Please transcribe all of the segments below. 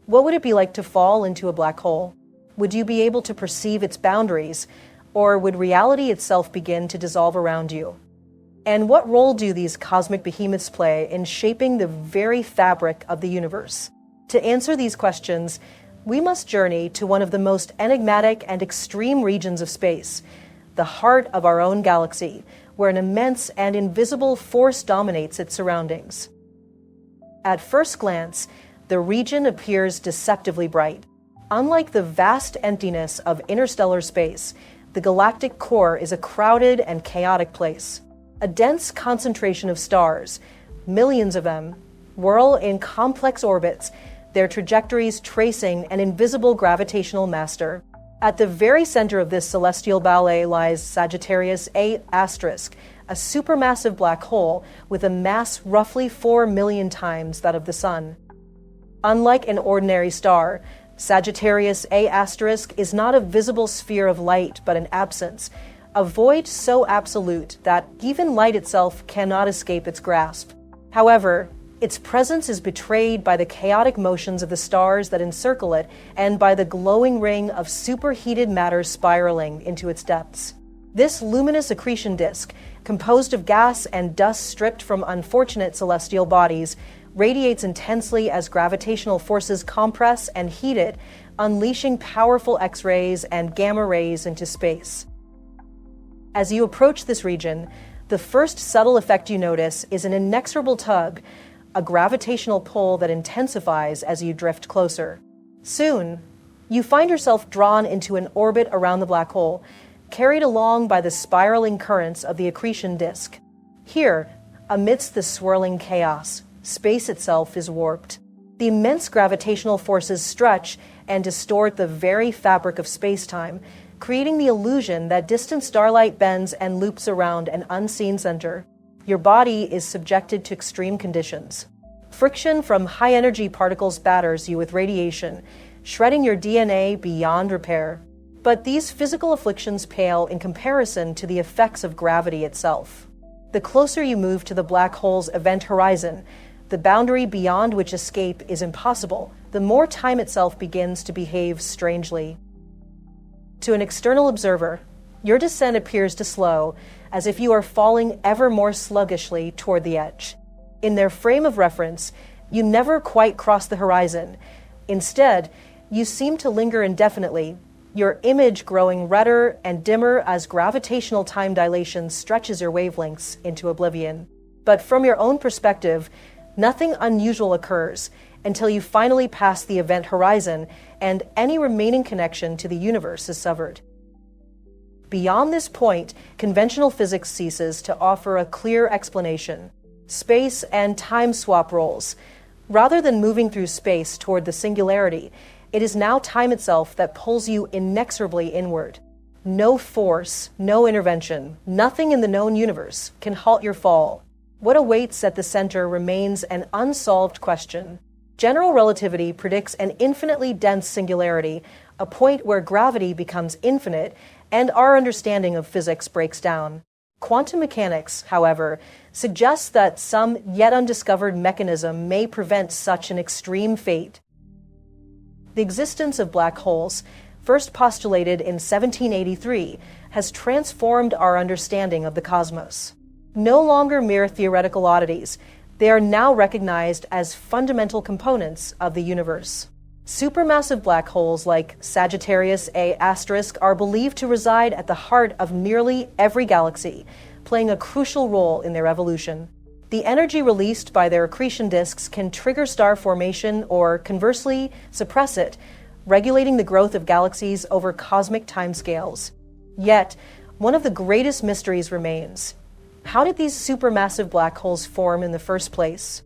What would it be like to fall into a black hole? Would you be able to perceive its boundaries, or would reality itself begin to dissolve around you? And what role do these cosmic behemoths play in shaping the very fabric of the universe? To answer these questions, we must journey to one of the most enigmatic and extreme regions of space, the heart of our own galaxy, where an immense and invisible force dominates its surroundings. At first glance, the region appears deceptively bright. Unlike the vast emptiness of interstellar space, the galactic core is a crowded and chaotic place. A dense concentration of stars, millions of them, whirl in complex orbits, their trajectories tracing an invisible gravitational master. At the very center of this celestial ballet lies Sagittarius A*, a supermassive black hole with a mass roughly 4 million times that of the Sun. Unlike an ordinary star, Sagittarius A* is not a visible sphere of light but an absence, a void so absolute that even light itself cannot escape its grasp. However, its presence is betrayed by the chaotic motions of the stars that encircle it and by the glowing ring of superheated matter spiraling into its depths. This luminous accretion disk, composed of gas and dust stripped from unfortunate celestial bodies, radiates intensely as gravitational forces compress and heat it, unleashing powerful X-rays and gamma rays into space. As you approach this region, the first subtle effect you notice is an inexorable tug, a gravitational pull that intensifies as you drift closer. Soon, you find yourself drawn into an orbit around the black hole, carried along by the spiraling currents of the accretion disk. Here, amidst the swirling chaos, space itself is warped. The immense gravitational forces stretch and distort the very fabric of space-time, creating the illusion that distant starlight bends and loops around an unseen center. Your body is subjected to extreme conditions. Friction from high-energy particles batters you with radiation, shredding your DNA beyond repair. But these physical afflictions pale in comparison to the effects of gravity itself. The closer you move to the black hole's event horizon, the boundary beyond which escape is impossible, the more time itself begins to behave strangely. To an external observer, your descent appears to slow, as if you are falling ever more sluggishly toward the edge. In their frame of reference, you never quite cross the horizon. Instead, you seem to linger indefinitely, your image growing redder and dimmer as gravitational time dilation stretches your wavelengths into oblivion. But from your own perspective, nothing unusual occurs until you finally pass the event horizon and any remaining connection to the universe is severed. Beyond this point, conventional physics ceases to offer a clear explanation. Space and time swap roles. Rather than moving through space toward the singularity, it is now time itself that pulls you inexorably inward. No force, no intervention, nothing in the known universe can halt your fall. What awaits at the center remains an unsolved question. General relativity predicts an infinitely dense singularity, a point where gravity becomes infinite and our understanding of physics breaks down. Quantum mechanics, however, suggests that some yet undiscovered mechanism may prevent such an extreme fate. The existence of black holes, first postulated in 1783, has transformed our understanding of the cosmos. No longer mere theoretical oddities, they are now recognized as fundamental components of the universe. Supermassive black holes like Sagittarius A* are believed to reside at the heart of nearly every galaxy, playing a crucial role in their evolution. The energy released by their accretion disks can trigger star formation or, conversely, suppress it, regulating the growth of galaxies over cosmic timescales. Yet, one of the greatest mysteries remains. How did these supermassive black holes form in the first place?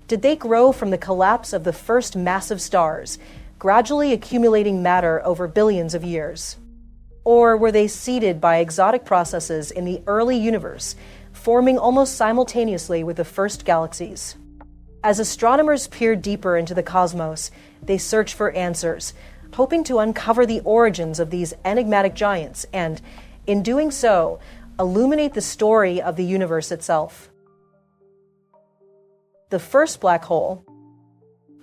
Did they grow from the collapse of the first massive stars, gradually accumulating matter over billions of years? Or were they seeded by exotic processes in the early universe, forming almost simultaneously with the first galaxies? As astronomers peer deeper into the cosmos, they search for answers, hoping to uncover the origins of these enigmatic giants and, in doing so, illuminate the story of the universe itself. The first black hole.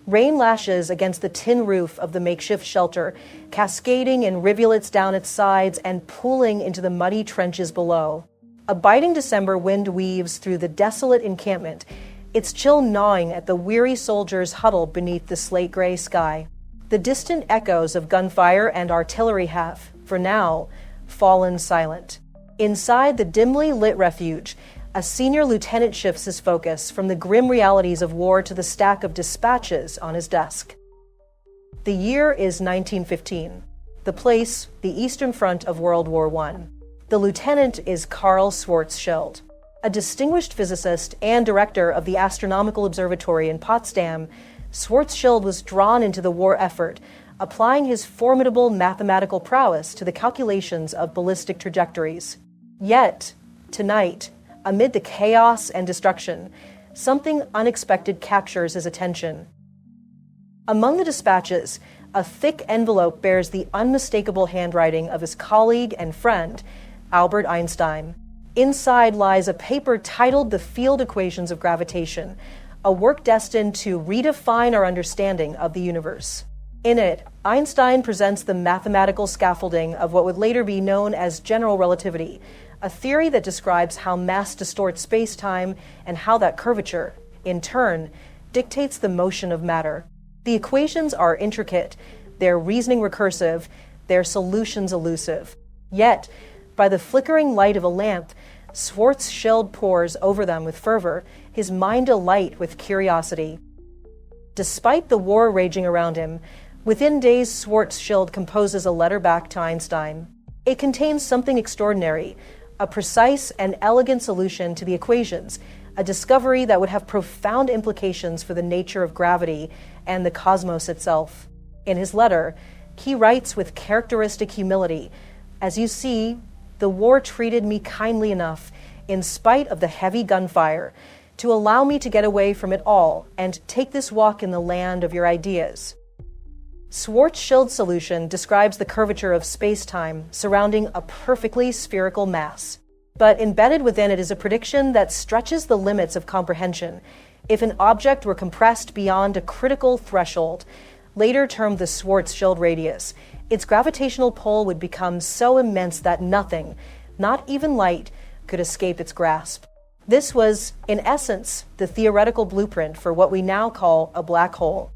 Rain lashes against the tin roof of the makeshift shelter, cascading in rivulets down its sides and pooling into the muddy trenches below. A biting December wind weaves through the desolate encampment, its chill gnawing at the weary soldiers huddled beneath the slate-gray sky. The distant echoes of gunfire and artillery have, for now, fallen silent. Inside the dimly lit refuge, a senior lieutenant shifts his focus from the grim realities of war to the stack of dispatches on his desk. The year is 1915. The place, the Eastern Front of World War I. The lieutenant is Karl Schwarzschild. A distinguished physicist and director of the Astronomical Observatory in Potsdam, Schwarzschild was drawn into the war effort, applying his formidable mathematical prowess to the calculations of ballistic trajectories. Yet, tonight, amid the chaos and destruction, something unexpected captures his attention. Among the dispatches, a thick envelope bears the unmistakable handwriting of his colleague and friend, Albert Einstein. Inside lies a paper titled The Field Equations of Gravitation, a work destined to redefine our understanding of the universe. In it, Einstein presents the mathematical scaffolding of what would later be known as general relativity, a theory that describes how mass distorts space-time and how that curvature, in turn, dictates the motion of matter. The equations are intricate, their reasoning recursive, their solutions elusive. Yet, by the flickering light of a lamp, Schwarzschild pores over them with fervor, his mind alight with curiosity. Despite the war raging around him, within days Schwarzschild composes a letter back to Einstein. It contains something extraordinary, a precise and elegant solution to the equations, a discovery that would have profound implications for the nature of gravity and the cosmos itself. In his letter, he writes with characteristic humility, "As you see, the war treated me kindly enough, in spite of the heavy gunfire, to allow me to get away from it all and take this walk in the land of your ideas." Schwarzschild's solution describes the curvature of space-time surrounding a perfectly spherical mass. But embedded within it is a prediction that stretches the limits of comprehension. If an object were compressed beyond a critical threshold, later termed the Schwarzschild radius, its gravitational pull would become so immense that nothing, not even light, could escape its grasp. This was, in essence, the theoretical blueprint for what we now call a black hole.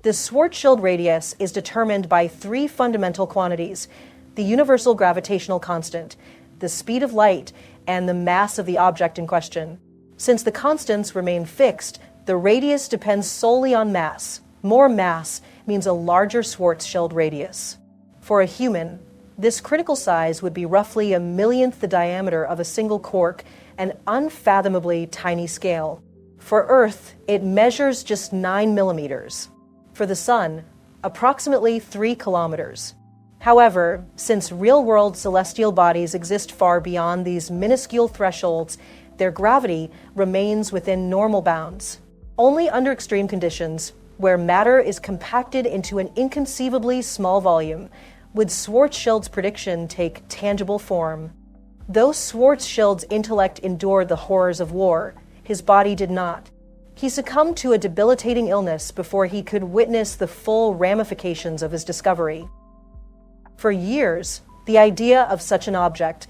The Schwarzschild radius is determined by three fundamental quantities: the universal gravitational constant, the speed of light, and the mass of the object in question. Since the constants remain fixed, the radius depends solely on mass. More mass means a larger Schwarzschild radius. For a human, this critical size would be roughly a millionth the diameter of a single quark, an unfathomably tiny scale. For Earth, it measures just 9 millimeters. For the Sun, approximately 3 kilometers. However, since real-world celestial bodies exist far beyond these minuscule thresholds, their gravity remains within normal bounds. Only under extreme conditions, where matter is compacted into an inconceivably small volume, would Schwarzschild's prediction take tangible form. Though Schwarzschild's intellect endured the horrors of war, his body did not. He succumbed to a debilitating illness before he could witness the full ramifications of his discovery. For years, the idea of such an object,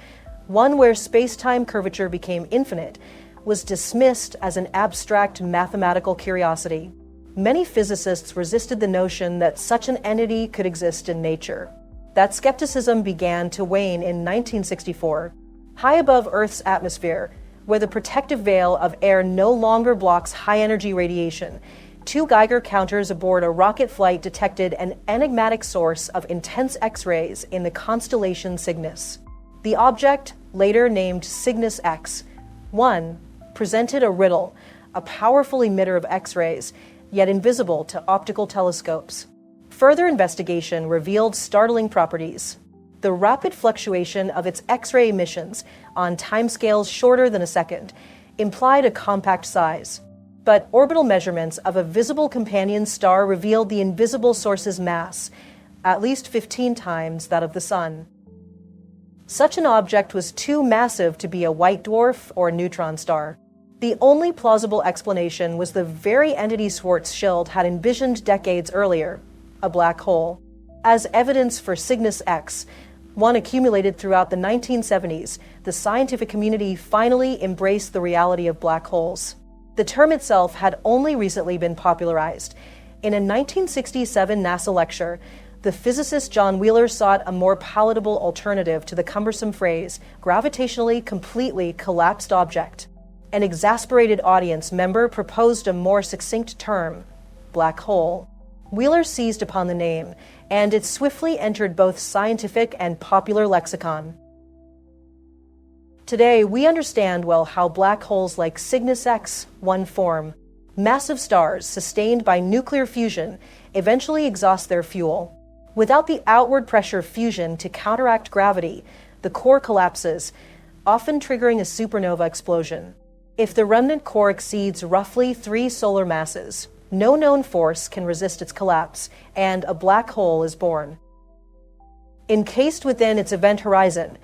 one where space-time curvature became infinite, was dismissed as an abstract mathematical curiosity. Many physicists resisted the notion that such an entity could exist in nature. That skepticism began to wane in 1964. High above Earth's atmosphere, where the protective veil of air no longer blocks high-energy radiation, 2 Geiger counters aboard a rocket flight detected an enigmatic source of intense X-rays in the constellation Cygnus. The object, later named Cygnus X, 1, presented a riddle, a powerful emitter of X-rays, yet invisible to optical telescopes. Further investigation revealed startling properties. The rapid fluctuation of its X-ray emissions on timescales shorter than a second implied a compact size. But orbital measurements of a visible companion star revealed the invisible source's mass, at least 15 times that of the Sun. Such an object was too massive to be a white dwarf or a neutron star. The only plausible explanation was the very entity Schwarzschild had envisioned decades earlier, a black hole. As evidence for Cygnus X, one accumulated throughout the 1970s, the scientific community finally embraced the reality of black holes. The term itself had only recently been popularized. In a 1967 NASA lecture, the physicist John Wheeler sought a more palatable alternative to the cumbersome phrase, gravitationally completely collapsed object. An exasperated audience member proposed a more succinct term, black hole. Wheeler seized upon the name, and it swiftly entered both scientific and popular lexicon. Today, we understand well how black holes like Cygnus X one form. Massive stars, sustained by nuclear fusion, eventually exhaust their fuel. Without the outward pressure of fusion to counteract gravity, the core collapses, often triggering a supernova explosion. If the remnant core exceeds roughly 3 solar masses, no known force can resist its collapse, and a black hole is born. Encased within its event horizon,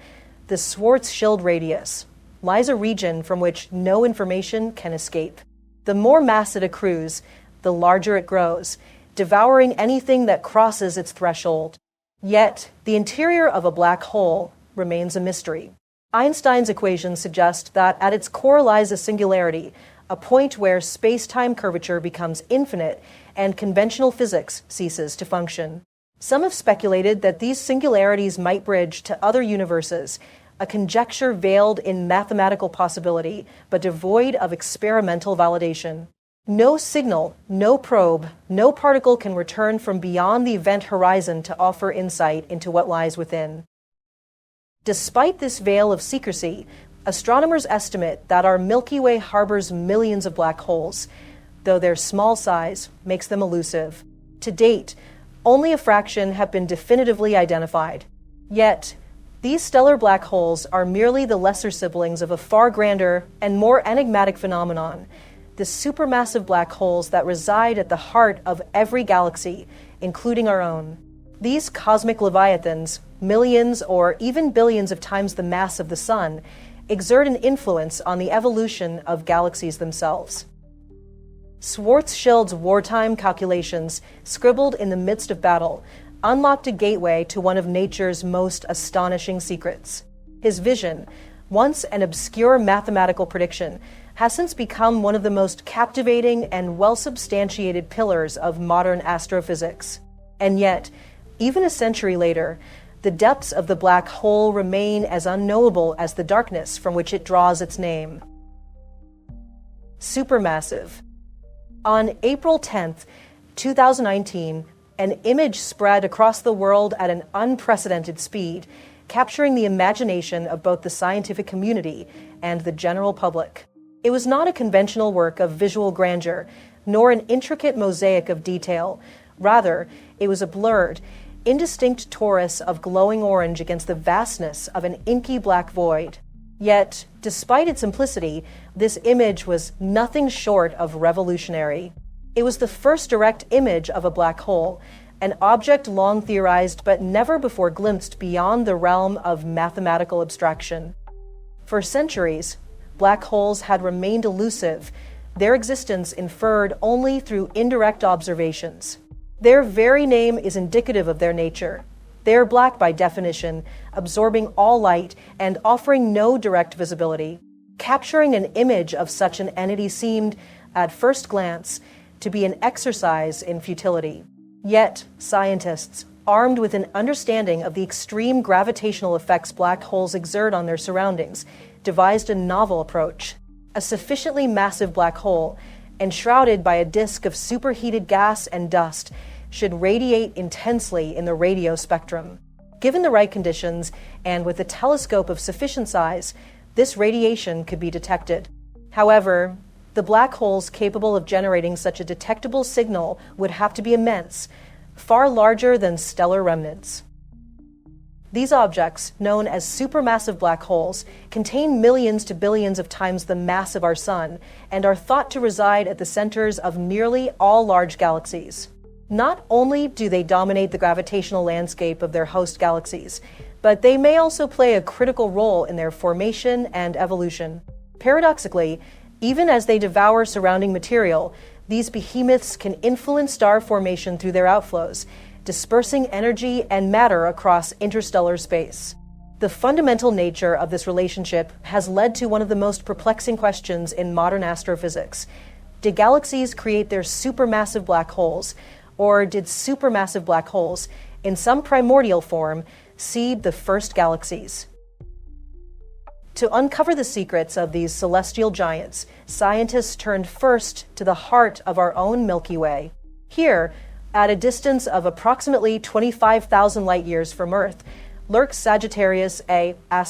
the Schwarzschild radius, lies a region from which no information can escape. The more mass it accrues, the larger it grows, devouring anything that crosses its threshold. Yet, the interior of a black hole remains a mystery. Einstein's equations suggest that at its core lies a singularity, a point where space-time curvature becomes infinite and conventional physics ceases to function. Some have speculated that these singularities might bridge to other universes, a conjecture veiled in mathematical possibility, but devoid of experimental validation. No signal, no probe, no particle can return from beyond the event horizon to offer insight into what lies within. Despite this veil of secrecy, astronomers estimate that our Milky Way harbors millions of black holes, though their small size makes them elusive. To date, only a fraction have been definitively identified. Yet, these stellar black holes are merely the lesser siblings of a far grander and more enigmatic phenomenon, the supermassive black holes that reside at the heart of every galaxy, including our own. These cosmic leviathans, millions or even billions of times the mass of the Sun, exert an influence on the evolution of galaxies themselves. Schwarzschild's wartime calculations, scribbled in the midst of battle, unlocked a gateway to one of nature's most astonishing secrets. His vision, once an obscure mathematical prediction, has since become one of the most captivating and well-substantiated pillars of modern astrophysics. And yet, even a century later, the depths of the black hole remain as unknowable as the darkness from which it draws its name. Supermassive. On April 10, 2019, an image spread across the world at an unprecedented speed, capturing the imagination of both the scientific community and the general public. It was not a conventional work of visual grandeur, nor an intricate mosaic of detail. Rather, it was a blurred, indistinct torus of glowing orange against the vastness of an inky black void. Yet, despite its simplicity, this image was nothing short of revolutionary. It was the first direct image of a black hole, an object long theorized but never before glimpsed beyond the realm of mathematical abstraction. For centuries, black holes had remained elusive, their existence inferred only through indirect observations. Their very name is indicative of their nature. They are black by definition, absorbing all light and offering no direct visibility. Capturing an image of such an entity seemed, at first glance, to be an exercise in futility. Yet, scientists, armed with an understanding of the extreme gravitational effects black holes exert on their surroundings, devised a novel approach. A sufficiently massive black hole, enshrouded by a disk of superheated gas and dust, should radiate intensely in the radio spectrum. Given the right conditions, and with a telescope of sufficient size, this radiation could be detected. However, the black holes capable of generating such a detectable signal would have to be immense, far larger than stellar remnants. These objects, known as supermassive black holes, contain millions to billions of times the mass of our Sun and are thought to reside at the centers of nearly all large galaxies. Not only do they dominate the gravitational landscape of their host galaxies, but they may also play a critical role in their formation and evolution. Paradoxically, Even as they devour surrounding material, these behemoths can influence star formation through their outflows, dispersing energy and matter across interstellar space. The fundamental nature of this relationship has led to one of the most perplexing questions in modern astrophysics. Did galaxies create their supermassive black holes, or did supermassive black holes, in some primordial form, seed the first galaxies? To uncover the secrets of these celestial giants, scientists turned first to the heart of our own Milky Way. Here, at a distance of approximately 25,000 light-years from Earth, lurks Sagittarius A*, a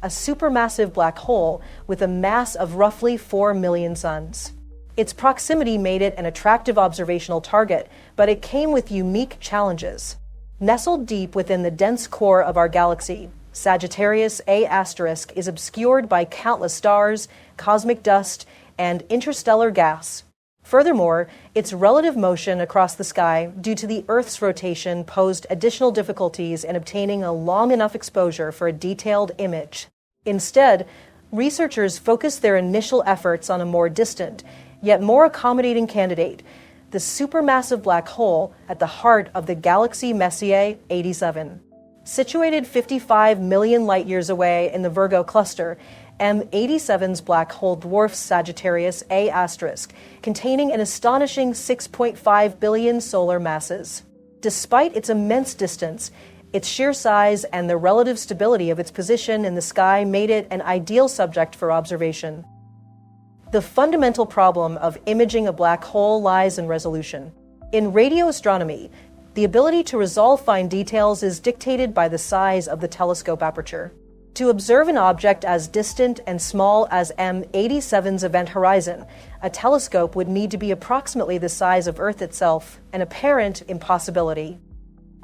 supermassive black hole with a mass of roughly 4 million suns. Its proximity made it an attractive observational target, but it came with unique challenges. Nestled deep within the dense core of our galaxy, Sagittarius A* is obscured by countless stars, cosmic dust, and interstellar gas. Furthermore, its relative motion across the sky due to the Earth's rotation posed additional difficulties in obtaining a long enough exposure for a detailed image. Instead, researchers focused their initial efforts on a more distant, yet more accommodating candidate, the supermassive black hole at the heart of the galaxy Messier 87. Situated 55 million light-years away in the Virgo cluster, M87's black hole dwarfs Sagittarius A*, containing an astonishing 6.5 billion solar masses. Despite its immense distance, its sheer size and the relative stability of its position in the sky made it an ideal subject for observation. The fundamental problem of imaging a black hole lies in resolution. In radio astronomy, the ability to resolve fine details is dictated by the size of the telescope aperture. To observe an object as distant and small as M87's event horizon, a telescope would need to be approximately the size of Earth itself, an apparent impossibility.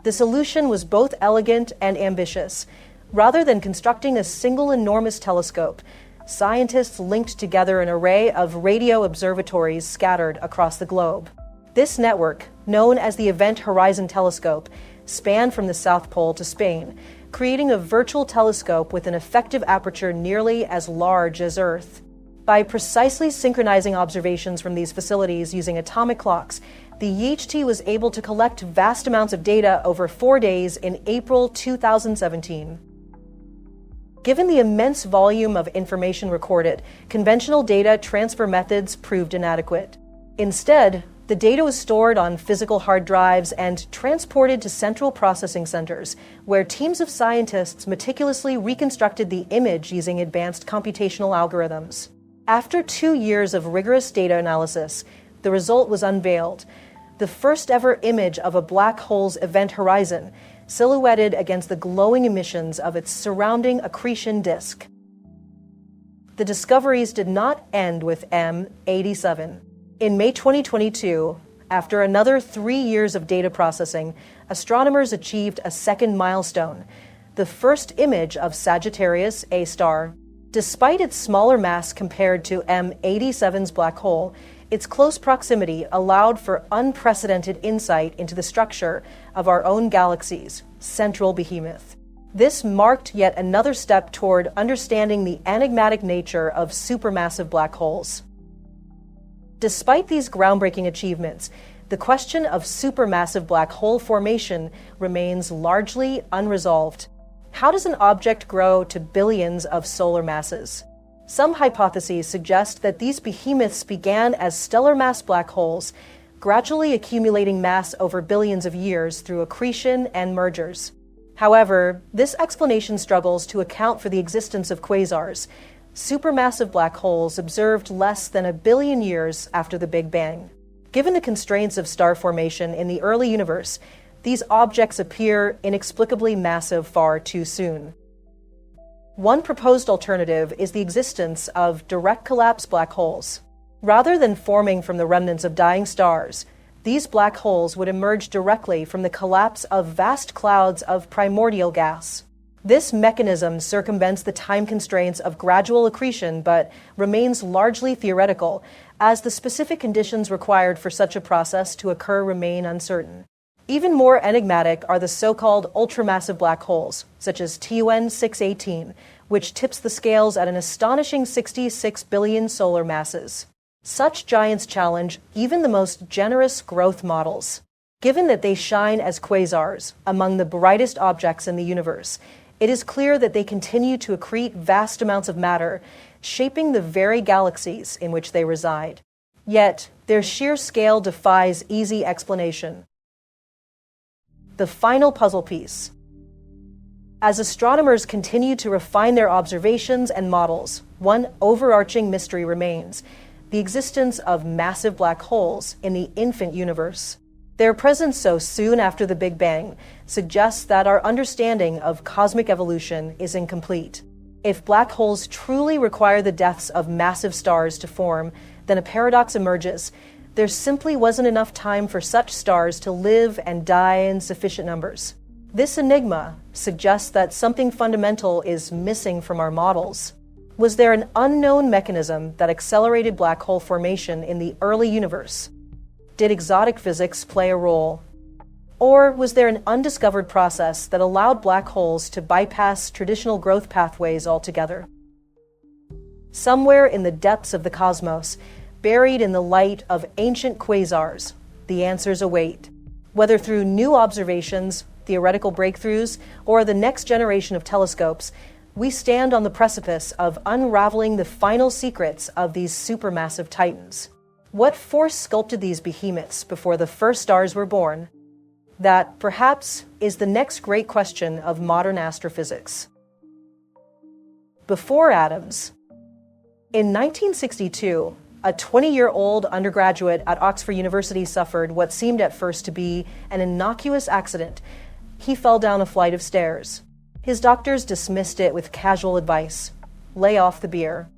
The solution was both elegant and ambitious. Rather than constructing a single enormous telescope, scientists linked together an array of radio observatories scattered across the globe. This network, known as the Event Horizon Telescope, spanned from the South Pole to Spain, creating a virtual telescope with an effective aperture nearly as large as Earth. By precisely synchronizing observations from these facilities using atomic clocks, the EHT was able to collect vast amounts of data over 4 days in April 2017. Given the immense volume of information recorded, conventional data transfer methods proved inadequate. Instead, the data was stored on physical hard drives and transported to central processing centers, where teams of scientists meticulously reconstructed the image using advanced computational algorithms. After 2 years of rigorous data analysis, the result was unveiled: the first ever image of a black hole's event horizon, silhouetted against the glowing emissions of its surrounding accretion disk. The discoveries did not end with M87. In May 2022, after another 3 years of data processing, astronomers achieved a second milestone: the first image of Sagittarius A*. Despite its smaller mass compared to M87's black hole, its close proximity allowed for unprecedented insight into the structure of our own galaxy's central behemoth. This marked yet another step toward understanding the enigmatic nature of supermassive black holes. Despite these groundbreaking achievements, the question of supermassive black hole formation remains largely unresolved. How does an object grow to billions of solar masses? Some hypotheses suggest that these behemoths began as stellar mass black holes, gradually accumulating mass over billions of years through accretion and mergers. However, this explanation struggles to account for the existence of quasars, supermassive black holes observed less than 1 billion years after the Big Bang. Given the constraints of star formation in the early universe, these objects appear inexplicably massive far too soon. One proposed alternative is the existence of direct collapse black holes. Rather than forming from the remnants of dying stars, these black holes would emerge directly from the collapse of vast clouds of primordial gas. This mechanism circumvents the time constraints of gradual accretion but remains largely theoretical, as the specific conditions required for such a process to occur remain uncertain. Even more enigmatic are the so-called ultramassive black holes, such as TUN 618, which tips the scales at an astonishing 66 billion solar masses. Such giants challenge even the most generous growth models. Given that they shine as quasars, among the brightest objects in the universe, it is clear that they continue to accrete vast amounts of matter, shaping the very galaxies in which they reside. Yet, their sheer scale defies easy explanation. The final puzzle piece. As astronomers continue to refine their observations and models, one overarching mystery remains: the existence of massive black holes in the infant universe. Their presence so soon after the Big Bang suggests that our understanding of cosmic evolution is incomplete. If black holes truly require the deaths of massive stars to form, then a paradox emerges. There simply wasn't enough time for such stars to live and die in sufficient numbers. This enigma suggests that something fundamental is missing from our models. Was there an unknown mechanism that accelerated black hole formation in the early universe? Did exotic physics play a role? Or was there an undiscovered process that allowed black holes to bypass traditional growth pathways altogether? Somewhere in the depths of the cosmos, buried in the light of ancient quasars, the answers await. Whether through new observations, theoretical breakthroughs, or the next generation of telescopes, we stand on the precipice of unraveling the final secrets of these supermassive titans. What force sculpted these behemoths before the first stars were born? That, perhaps, is the next great question of modern astrophysics. Before atoms. In 1962, a 20-year-old undergraduate at Oxford University suffered what seemed at first to be an innocuous accident. He fell down a flight of stairs. His doctors dismissed it with casual advice: lay off the beer.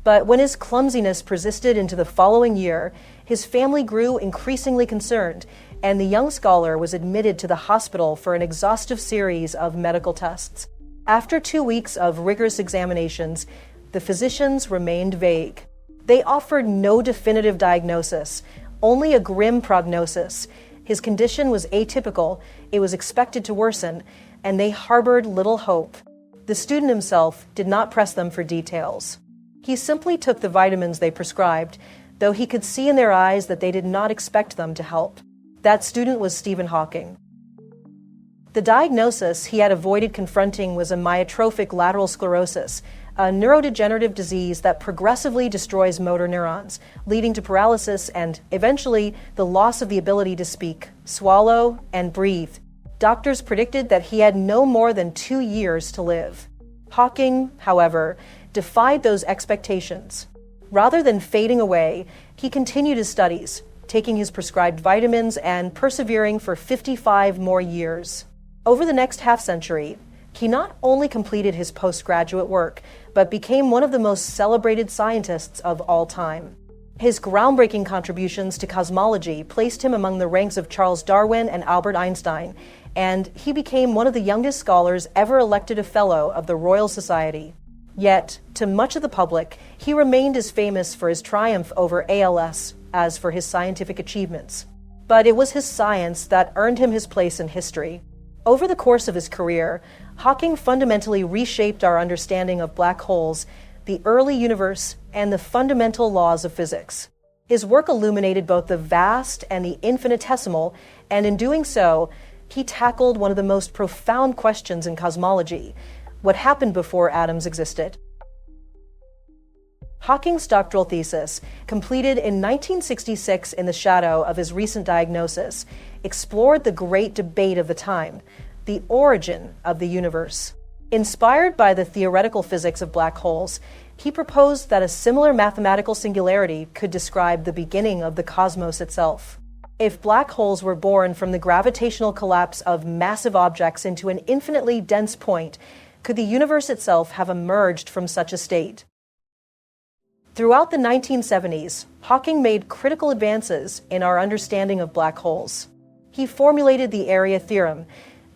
But when his clumsiness persisted into the following year, his family grew increasingly concerned, and the young scholar was admitted to the hospital for an exhaustive series of medical tests. After 2 weeks of rigorous examinations, the physicians remained vague. They offered no definitive diagnosis, only a grim prognosis. His condition was atypical, it was expected to worsen, and they harbored little hope. The student himself did not press them for details. He simply took the vitamins they prescribed, though he could see in their eyes that they did not expect them to help. That student was Stephen Hawking. The diagnosis he had avoided confronting was a myotrophic lateral sclerosis, a neurodegenerative disease that progressively destroys motor neurons, leading to paralysis and, eventually, the loss of the ability to speak, swallow, and breathe. Doctors predicted that he had no more than 2 years to live. Hawking, however, defied those expectations. Rather than fading away, he continued his studies, taking his prescribed vitamins and persevering for 55 more years. Over the next half-century, he not only completed his postgraduate work, but became one of the most celebrated scientists of all time. His groundbreaking contributions to cosmology placed him among the ranks of Charles Darwin and Albert Einstein, and he became one of the youngest scholars ever elected a Fellow of the Royal Society. Yet, to much of the public, he remained as famous for his triumph over ALS as for his scientific achievements. But it was his science that earned him his place in history. Over the course of his career, Hawking fundamentally reshaped our understanding of black holes, the early universe, and the fundamental laws of physics. His work illuminated both the vast and the infinitesimal, and in doing so, he tackled one of the most profound questions in cosmology: what happened before atoms existed? Hawking's doctoral thesis, completed in 1966 in the shadow of his recent diagnosis, explored the great debate of the time: the origin of the universe. Inspired by the theoretical physics of black holes, he proposed that a similar mathematical singularity could describe the beginning of the cosmos itself. If black holes were born from the gravitational collapse of massive objects into an infinitely dense point, could the universe itself have emerged from such a state? Throughout the 1970s, Hawking made critical advances in our understanding of black holes. He formulated the area theorem,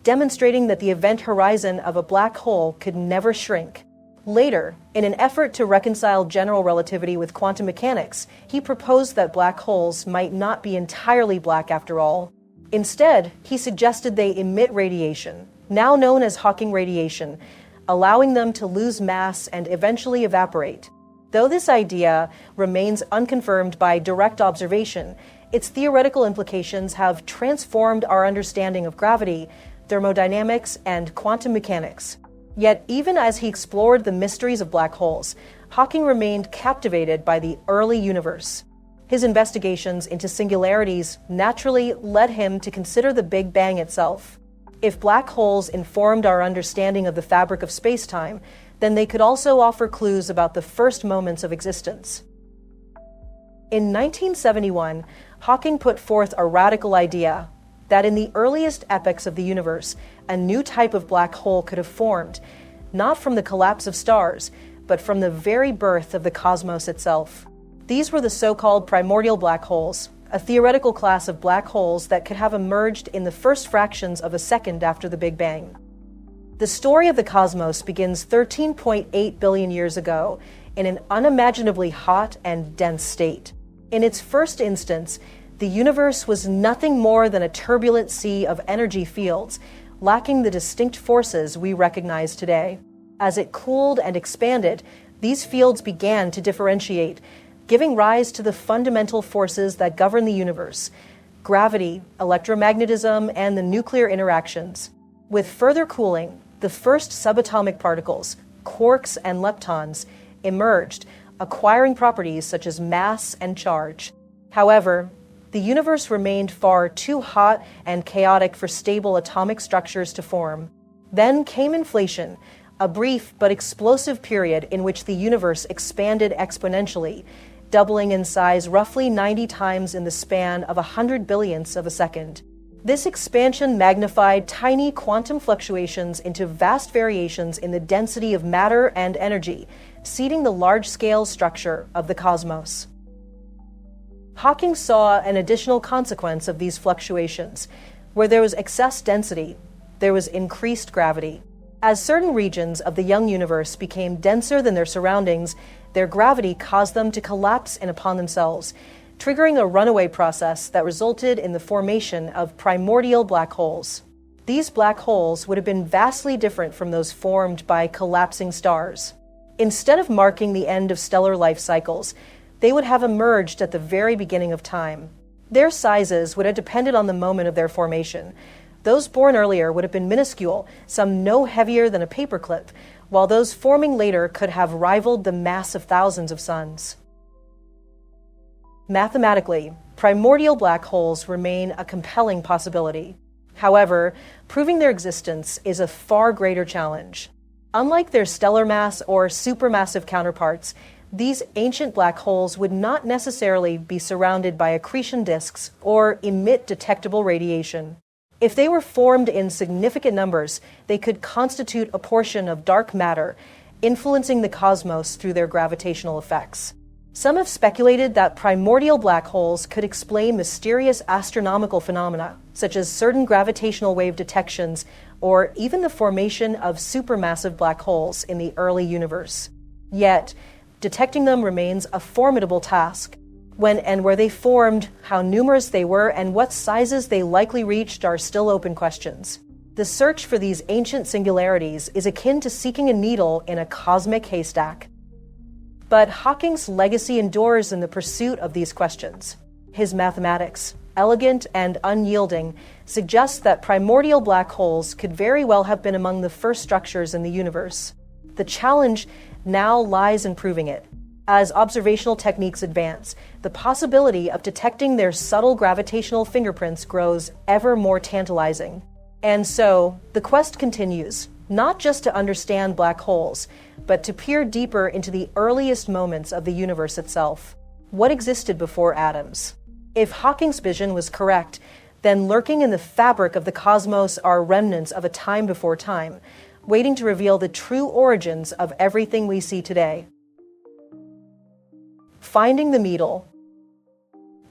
demonstrating that the event horizon of a black hole could never shrink. Later, in an effort to reconcile general relativity with quantum mechanics, he proposed that black holes might not be entirely black after all. Instead, he suggested they emit radiation, now known as Hawking radiation, allowing them to lose mass and eventually evaporate. Though this idea remains unconfirmed by direct observation, its theoretical implications have transformed our understanding of gravity, thermodynamics, and quantum mechanics. Yet, even as he explored the mysteries of black holes, Hawking remained captivated by the early universe. His investigations into singularities naturally led him to consider the Big Bang itself. If black holes informed our understanding of the fabric of space-time, then they could also offer clues about the first moments of existence. In 1971, Hawking put forth a radical idea that in the earliest epochs of the universe, a new type of black hole could have formed, not from the collapse of stars, but from the very birth of the cosmos itself. These were the so-called primordial black holes, a theoretical class of black holes that could have emerged in the first fractions of a second after the Big Bang. The story of the cosmos begins 13.8 billion years ago in an unimaginably hot and dense state. In its first instance, the universe was nothing more than a turbulent sea of energy fields, lacking the distinct forces we recognize today. As it cooled and expanded, these fields began to differentiate, giving rise to the fundamental forces that govern the universe: gravity, electromagnetism, and the nuclear interactions. With further cooling, the first subatomic particles, quarks and leptons, emerged, acquiring properties such as mass and charge. However, the universe remained far too hot and chaotic for stable atomic structures to form. Then came inflation, a brief but explosive period in which the universe expanded exponentially, doubling in size roughly 90 times in the span of 100 billionths of a second. This expansion magnified tiny quantum fluctuations into vast variations in the density of matter and energy, seeding the large-scale structure of the cosmos. Hawking saw an additional consequence of these fluctuations. Where there was excess density, there was increased gravity. As certain regions of the young universe became denser than their surroundings, their gravity caused them to collapse in upon themselves, triggering a runaway process that resulted in the formation of primordial black holes. These black holes would have been vastly different from those formed by collapsing stars. Instead of marking the end of stellar life cycles, they would have emerged at the very beginning of time. Their sizes would have depended on the moment of their formation. Those born earlier would have been minuscule, some no heavier than a paperclip, while those forming later could have rivaled the mass of thousands of suns. Mathematically, primordial black holes remain a compelling possibility. However, proving their existence is a far greater challenge. Unlike their stellar mass or supermassive counterparts, these ancient black holes would not necessarily be surrounded by accretion disks or emit detectable radiation. If they were formed in significant numbers, they could constitute a portion of dark matter, influencing the cosmos through their gravitational effects. Some have speculated that primordial black holes could explain mysterious astronomical phenomena, such as certain gravitational wave detections or even the formation of supermassive black holes in the early universe. Yet, detecting them remains a formidable task. When and where they formed, how numerous they were, and what sizes they likely reached are still open questions. The search for these ancient singularities is akin to seeking a needle in a cosmic haystack. But Hawking's legacy endures in the pursuit of these questions. His mathematics, elegant and unyielding, suggests that primordial black holes could very well have been among the first structures in the universe. The challenge now lies in proving it. As observational techniques advance, the possibility of detecting their subtle gravitational fingerprints grows ever more tantalizing. And so, the quest continues, not just to understand black holes, but to peer deeper into the earliest moments of the universe itself. What existed before atoms? If Hawking's vision was correct, then lurking in the fabric of the cosmos are remnants of a time before time, waiting to reveal the true origins of everything we see today. Finding the Needle.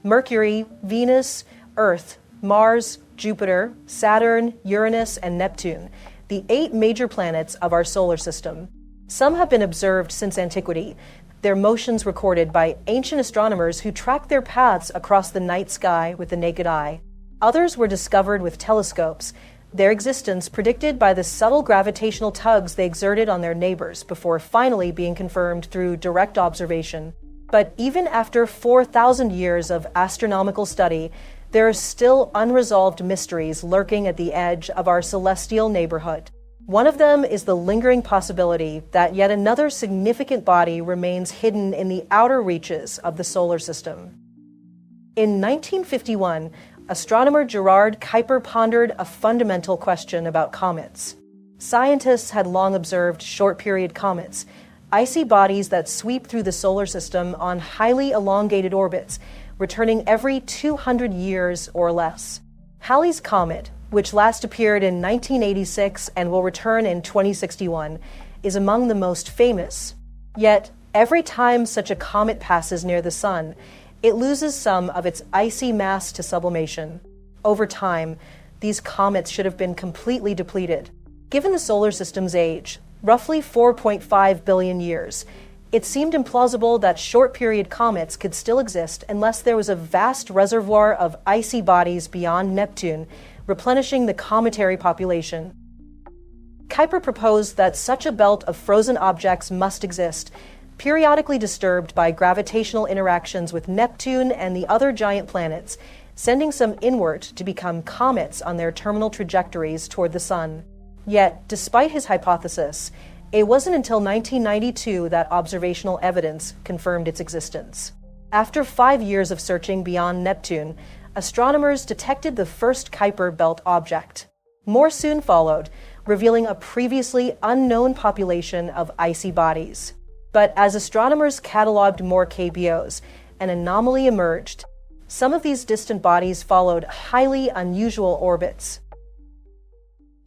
Mercury, Venus, Earth, Mars, Jupiter, Saturn, Uranus, and Neptune, the 8 major planets of our solar system. Some have been observed since antiquity, their motions recorded by ancient astronomers who tracked their paths across the night sky with the naked eye. Others were discovered with telescopes, their existence predicted by the subtle gravitational tugs they exerted on their neighbors before finally being confirmed through direct observation. But even after 4,000 years of astronomical study, there are still unresolved mysteries lurking at the edge of our celestial neighborhood. One of them is the lingering possibility that yet another significant body remains hidden in the outer reaches of the solar system. In 1951, astronomer Gerard Kuiper pondered a fundamental question about comets. Scientists had long observed short-period comets, icy bodies that sweep through the solar system on highly elongated orbits, returning every 200 years or less. Halley's Comet, which last appeared in 1986 and will return in 2061, is among the most famous. Yet, every time such a comet passes near the Sun, it loses some of its icy mass to sublimation. Over time, these comets should have been completely depleted. Given the solar system's age, roughly 4.5 billion years, it seemed implausible that short-period comets could still exist unless there was a vast reservoir of icy bodies beyond Neptune, replenishing the cometary population. Kuiper proposed that such a belt of frozen objects must exist, periodically disturbed by gravitational interactions with Neptune and the other giant planets, sending some inward to become comets on their terminal trajectories toward the Sun. Yet, despite his hypothesis, it wasn't until 1992 that observational evidence confirmed its existence. After 5 years of searching beyond Neptune, astronomers detected the first Kuiper belt object. More soon followed, revealing a previously unknown population of icy bodies. But as astronomers cataloged more KBOs, an anomaly emerged. Some of these distant bodies followed highly unusual orbits.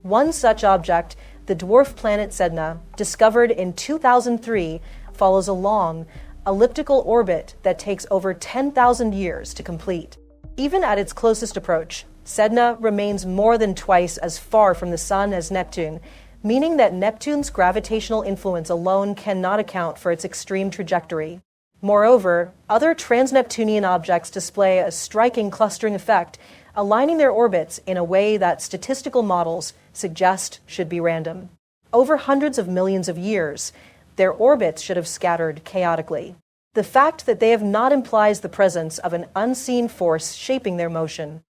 One such object, the dwarf planet Sedna, discovered in 2003, follows a long, elliptical orbit that takes over 10,000 years to complete. Even at its closest approach, Sedna remains more than twice as far from the Sun as Neptune, meaning that Neptune's gravitational influence alone cannot account for its extreme trajectory. Moreover, other trans-Neptunian objects display a striking clustering effect, aligning their orbits in a way that statistical models suggest should be random. Over hundreds of millions of years, their orbits should have scattered chaotically. The fact that they have not implies the presence of an unseen force shaping their motion.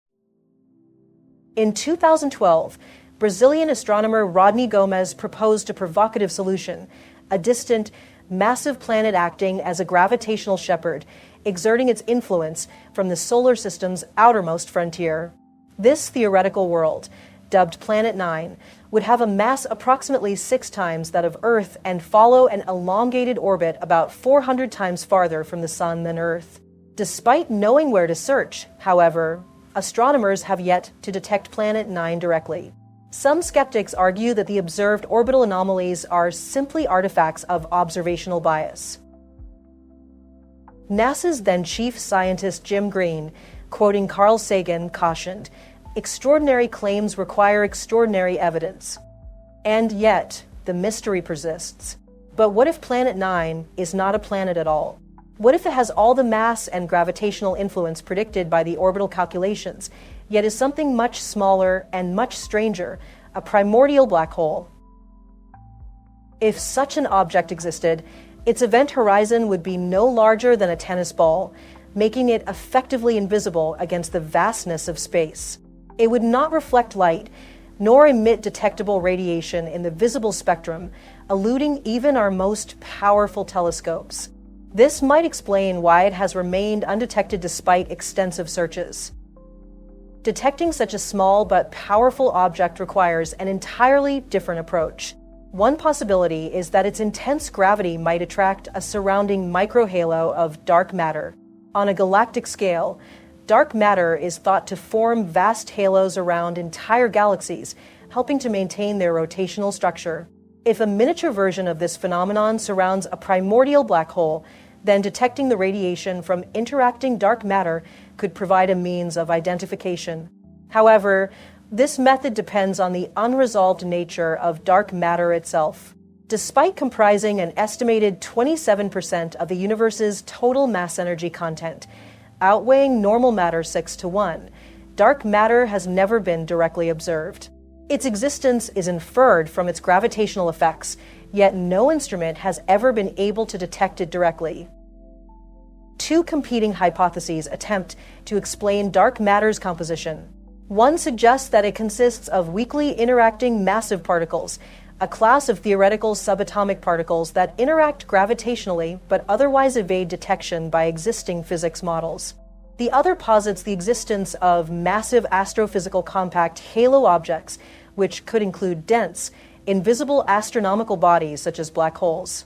In 2012, Brazilian astronomer Rodney Gomes proposed a provocative solution, a distant, massive planet acting as a gravitational shepherd, exerting its influence from the solar system's outermost frontier. This theoretical world, dubbed Planet 9, would have a mass approximately 6 times that of Earth and follow an elongated orbit about 400 times farther from the Sun than Earth. Despite knowing where to search, however, astronomers have yet to detect Planet 9 directly. Some skeptics argue that the observed orbital anomalies are simply artifacts of observational bias. NASA's then chief scientist Jim Green, quoting Carl Sagan, cautioned, "Extraordinary claims require extraordinary evidence." And yet, the mystery persists. But what if Planet 9 is not a planet at all? What if it has all the mass and gravitational influence predicted by the orbital calculations, yet is something much smaller and much stranger, a primordial black hole? If such an object existed, its event horizon would be no larger than a tennis ball, making it effectively invisible against the vastness of space. It would not reflect light, nor emit detectable radiation in the visible spectrum, eluding even our most powerful telescopes. This might explain why it has remained undetected despite extensive searches. Detecting such a small but powerful object requires an entirely different approach. One possibility is that its intense gravity might attract a surrounding microhalo of dark matter. On a galactic scale, dark matter is thought to form vast halos around entire galaxies, helping to maintain their rotational structure. If a miniature version of this phenomenon surrounds a primordial black hole, then detecting the radiation from interacting dark matter could provide a means of identification. However, this method depends on the unresolved nature of dark matter itself. Despite comprising an estimated 27% of the universe's total mass energy content, outweighing normal matter 6 to 1, dark matter has never been directly observed. Its existence is inferred from its gravitational effects, yet no instrument has ever been able to detect it directly. Two competing hypotheses attempt to explain dark matter's composition. One suggests that it consists of weakly interacting massive particles, a class of theoretical subatomic particles that interact gravitationally but otherwise evade detection by existing physics models. The other posits the existence of massive astrophysical compact halo objects, which could include dense, invisible astronomical bodies such as black holes.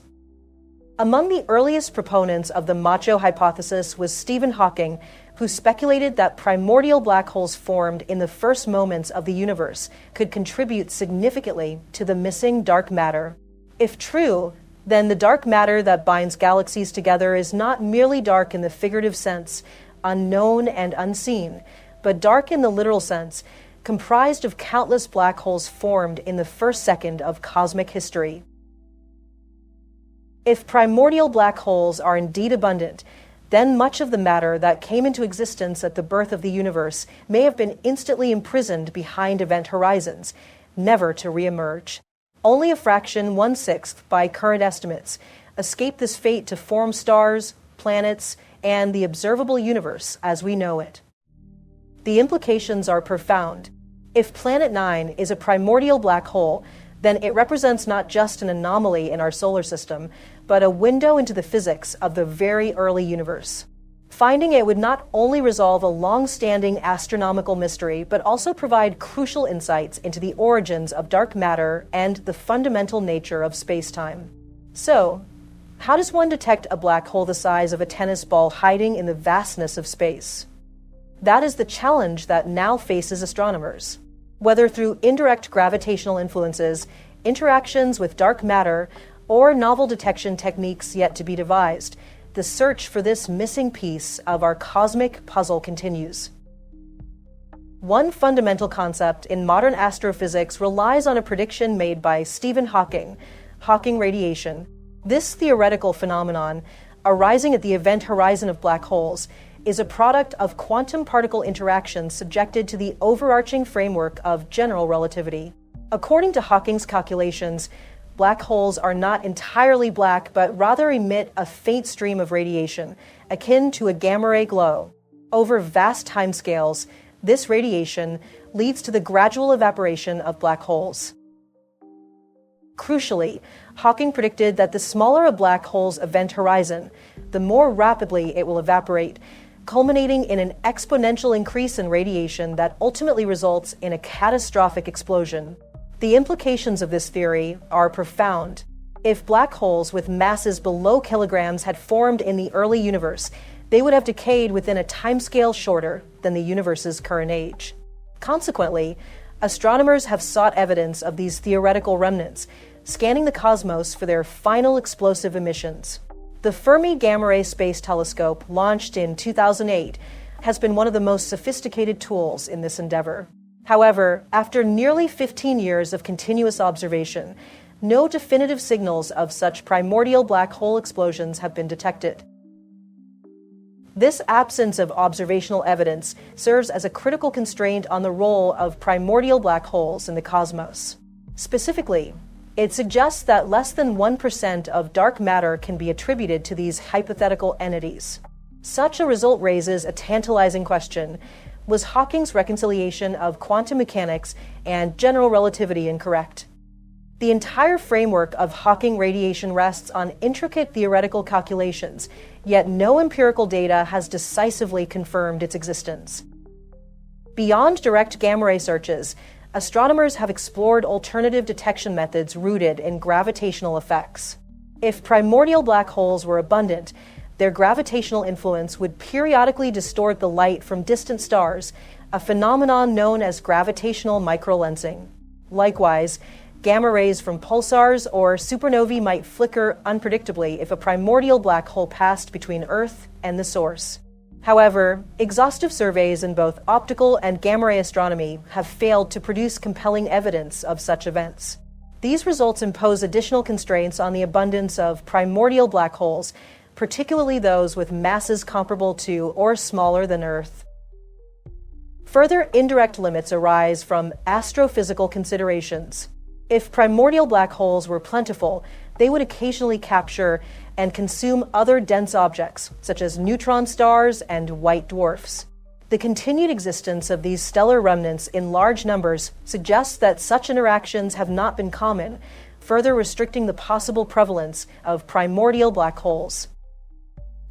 Among the earliest proponents of the macho hypothesis was Stephen Hawking, who speculated that primordial black holes formed in the first moments of the universe could contribute significantly to the missing dark matter. If true, then the dark matter that binds galaxies together is not merely dark in the figurative sense, unknown and unseen, but dark in the literal sense, comprised of countless black holes formed in the first second of cosmic history. If primordial black holes are indeed abundant, then much of the matter that came into existence at the birth of the universe may have been instantly imprisoned behind event horizons, never to reemerge. Only a fraction, 1/6, by current estimates, escape this fate to form stars, planets, and the observable universe as we know it. The implications are profound. If Planet 9 is a primordial black hole, then it represents not just an anomaly in our solar system, but a window into the physics of the very early universe. Finding it would not only resolve a long-standing astronomical mystery, but also provide crucial insights into the origins of dark matter and the fundamental nature of space-time. So, how does one detect a black hole the size of a tennis ball hiding in the vastness of space? That is the challenge that now faces astronomers. Whether through indirect gravitational influences, interactions with dark matter, or novel detection techniques yet to be devised, the search for this missing piece of our cosmic puzzle continues. One fundamental concept in modern astrophysics relies on a prediction made by Stephen Hawking, Hawking radiation. This theoretical phenomenon, arising at the event horizon of black holes, is a product of quantum particle interactions subjected to the overarching framework of general relativity. According to Hawking's calculations, black holes are not entirely black, but rather emit a faint stream of radiation, akin to a gamma-ray glow. Over vast timescales, this radiation leads to the gradual evaporation of black holes. Crucially, Hawking predicted that the smaller a black hole's event horizon, the more rapidly it will evaporate, culminating in an exponential increase in radiation that ultimately results in a catastrophic explosion. The implications of this theory are profound. If black holes with masses below kilograms had formed in the early universe, they would have decayed within a timescale shorter than the universe's current age. Consequently, astronomers have sought evidence of these theoretical remnants, scanning the cosmos for their final explosive emissions. The Fermi Gamma Ray Space Telescope, launched in 2008, has been one of the most sophisticated tools in this endeavor. However, after nearly 15 years of continuous observation, no definitive signals of such primordial black hole explosions have been detected. This absence of observational evidence serves as a critical constraint on the role of primordial black holes in the cosmos. Specifically, it suggests that less than 1% of dark matter can be attributed to these hypothetical entities. Such a result raises a tantalizing question. Was Hawking's reconciliation of quantum mechanics and general relativity incorrect? The entire framework of Hawking radiation rests on intricate theoretical calculations, yet no empirical data has decisively confirmed its existence. Beyond direct gamma-ray searches, astronomers have explored alternative detection methods rooted in gravitational effects. If primordial black holes were abundant, their gravitational influence would periodically distort the light from distant stars, a phenomenon known as gravitational microlensing. Likewise, gamma rays from pulsars or supernovae might flicker unpredictably if a primordial black hole passed between Earth and the source. However, exhaustive surveys in both optical and gamma-ray astronomy have failed to produce compelling evidence of such events. These results impose additional constraints on the abundance of primordial black holes, particularly those with masses comparable to or smaller than Earth. Further indirect limits arise from astrophysical considerations. If primordial black holes were plentiful, they would occasionally capture and consume other dense objects, such as neutron stars and white dwarfs. The continued existence of these stellar remnants in large numbers suggests that such interactions have not been common, further restricting the possible prevalence of primordial black holes.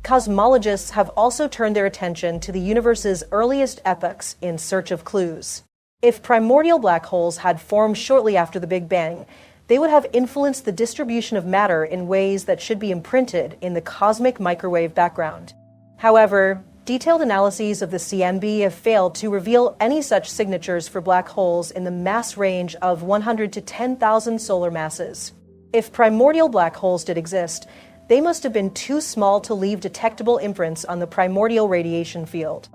Cosmologists have also turned their attention to the universe's earliest epochs in search of clues. If primordial black holes had formed shortly after the Big Bang, they would have influenced the distribution of matter in ways that should be imprinted in the cosmic microwave background. However, detailed analyses of the CMB have failed to reveal any such signatures for black holes in the mass range of 100 to 10,000 solar masses. If primordial black holes did exist, they must have been too small to leave detectable imprints on the primordial radiation field.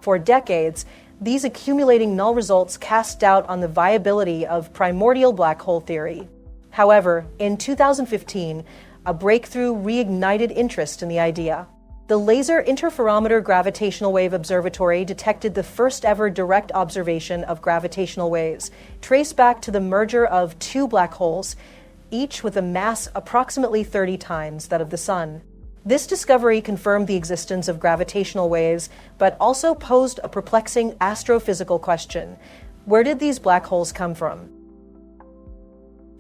For decades, these accumulating null results cast doubt on the viability of primordial black hole theory. However, in 2015, a breakthrough reignited interest in the idea. The Laser Interferometer Gravitational Wave Observatory detected the first-ever direct observation of gravitational waves, traced back to the merger of two black holes, each with a mass approximately 30 times that of the Sun. This discovery confirmed the existence of gravitational waves, but also posed a perplexing astrophysical question. Where did these black holes come from?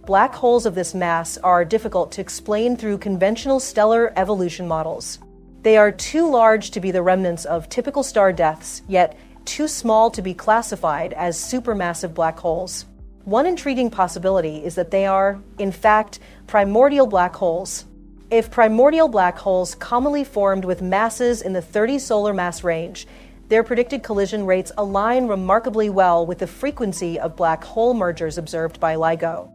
Black holes of this mass are difficult to explain through conventional stellar evolution models. They are too large to be the remnants of typical star deaths, yet too small to be classified as supermassive black holes. One intriguing possibility is that they are, in fact, primordial black holes. If primordial black holes commonly formed with masses in the 30 solar mass range, their predicted collision rates align remarkably well with the frequency of black hole mergers observed by LIGO.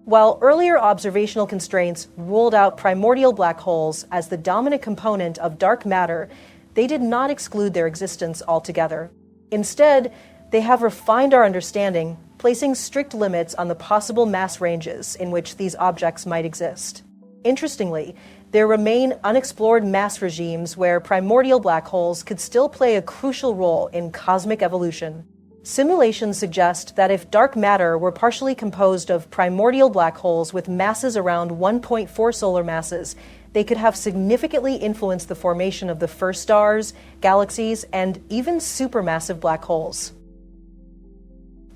While earlier observational constraints ruled out primordial black holes as the dominant component of dark matter, they did not exclude their existence altogether. Instead, they have refined our understanding, placing strict limits on the possible mass ranges in which these objects might exist. Interestingly, there remain unexplored mass regimes where primordial black holes could still play a crucial role in cosmic evolution. Simulations suggest that if dark matter were partially composed of primordial black holes with masses around 1.4 solar masses, they could have significantly influenced the formation of the first stars, galaxies, and even supermassive black holes.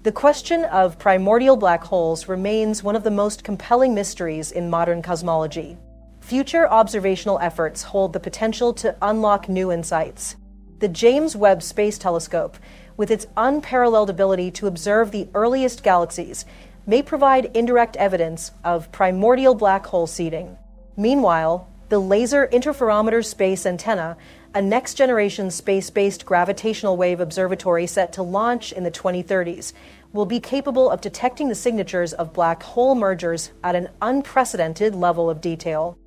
The question of primordial black holes remains one of the most compelling mysteries in modern cosmology. Future observational efforts hold the potential to unlock new insights. The James Webb Space Telescope, with its unparalleled ability to observe the earliest galaxies, may provide indirect evidence of primordial black hole seeding. Meanwhile, the Laser Interferometer Space Antenna, a next-generation space-based gravitational wave observatory set to launch in the 2030s, will be capable of detecting the signatures of black hole mergers at an unprecedented level of detail.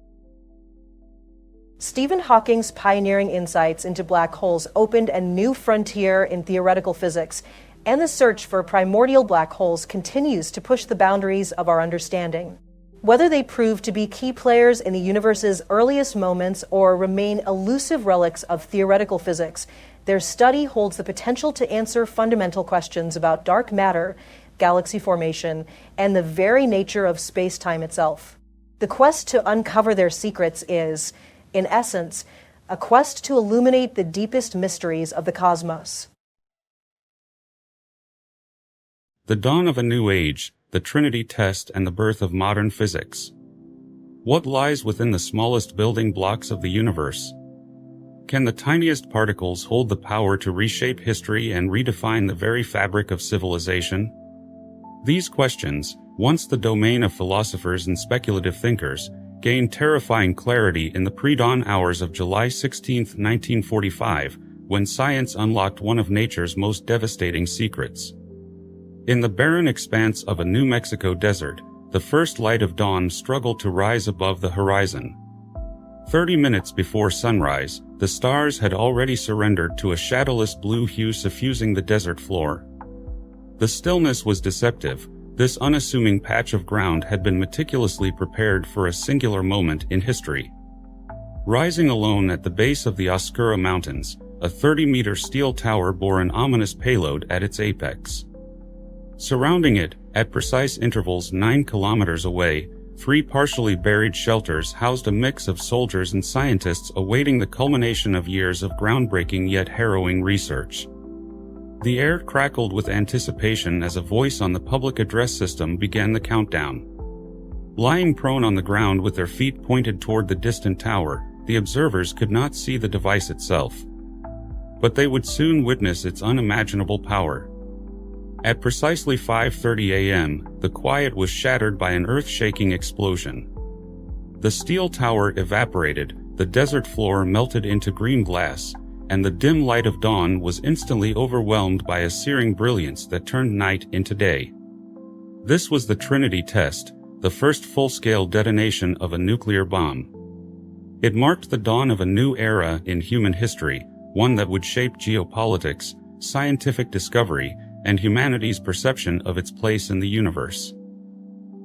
Stephen Hawking's pioneering insights into black holes opened a new frontier in theoretical physics, and the search for primordial black holes continues to push the boundaries of our understanding. Whether they prove to be key players in the universe's earliest moments or remain elusive relics of theoretical physics, their study holds the potential to answer fundamental questions about dark matter, galaxy formation, and the very nature of space-time itself. The quest to uncover their secrets is, in essence, a quest to illuminate the deepest mysteries of the cosmos. The dawn of a new age, the Trinity test, and the birth of modern physics. What lies within the smallest building blocks of the universe? Can the tiniest particles hold the power to reshape history and redefine the very fabric of civilization? These questions, once the domain of philosophers and speculative thinkers, gained terrifying clarity in the pre-dawn hours of July 16, 1945, when science unlocked one of nature's most devastating secrets. In the barren expanse of a New Mexico desert, the first light of dawn struggled to rise above the horizon. 30 minutes before sunrise, the stars had already surrendered to a shadowless blue hue suffusing the desert floor. The stillness was deceptive. This unassuming patch of ground had been meticulously prepared for a singular moment in history. Rising alone at the base of the Oscura Mountains, a 30-meter steel tower bore an ominous payload at its apex. Surrounding it, at precise intervals 9 kilometers away, 3 partially buried shelters housed a mix of soldiers and scientists awaiting the culmination of years of groundbreaking yet harrowing research. The air crackled with anticipation as a voice on the public address system began the countdown. Lying prone on the ground with their feet pointed toward the distant tower, the observers could not see the device itself. But they would soon witness its unimaginable power. At precisely 5:30 a.m., the quiet was shattered by an earth-shaking explosion. The steel tower evaporated, the desert floor melted into green glass, and the dim light of dawn was instantly overwhelmed by a searing brilliance that turned night into day. This was the Trinity test, the first full-scale detonation of a nuclear bomb. It marked the dawn of a new era in human history, one that would shape geopolitics, scientific discovery, and humanity's perception of its place in the universe.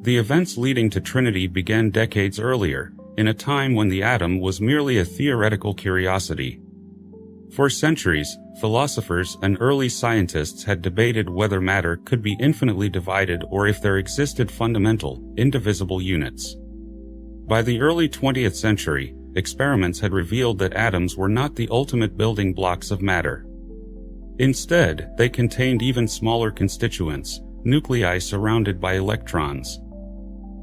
The events leading to Trinity began decades earlier, in a time when the atom was merely a theoretical curiosity. For centuries, philosophers and early scientists had debated whether matter could be infinitely divided or if there existed fundamental, indivisible units. By the early 20th century, experiments had revealed that atoms were not the ultimate building blocks of matter. Instead, they contained even smaller constituents, nuclei surrounded by electrons.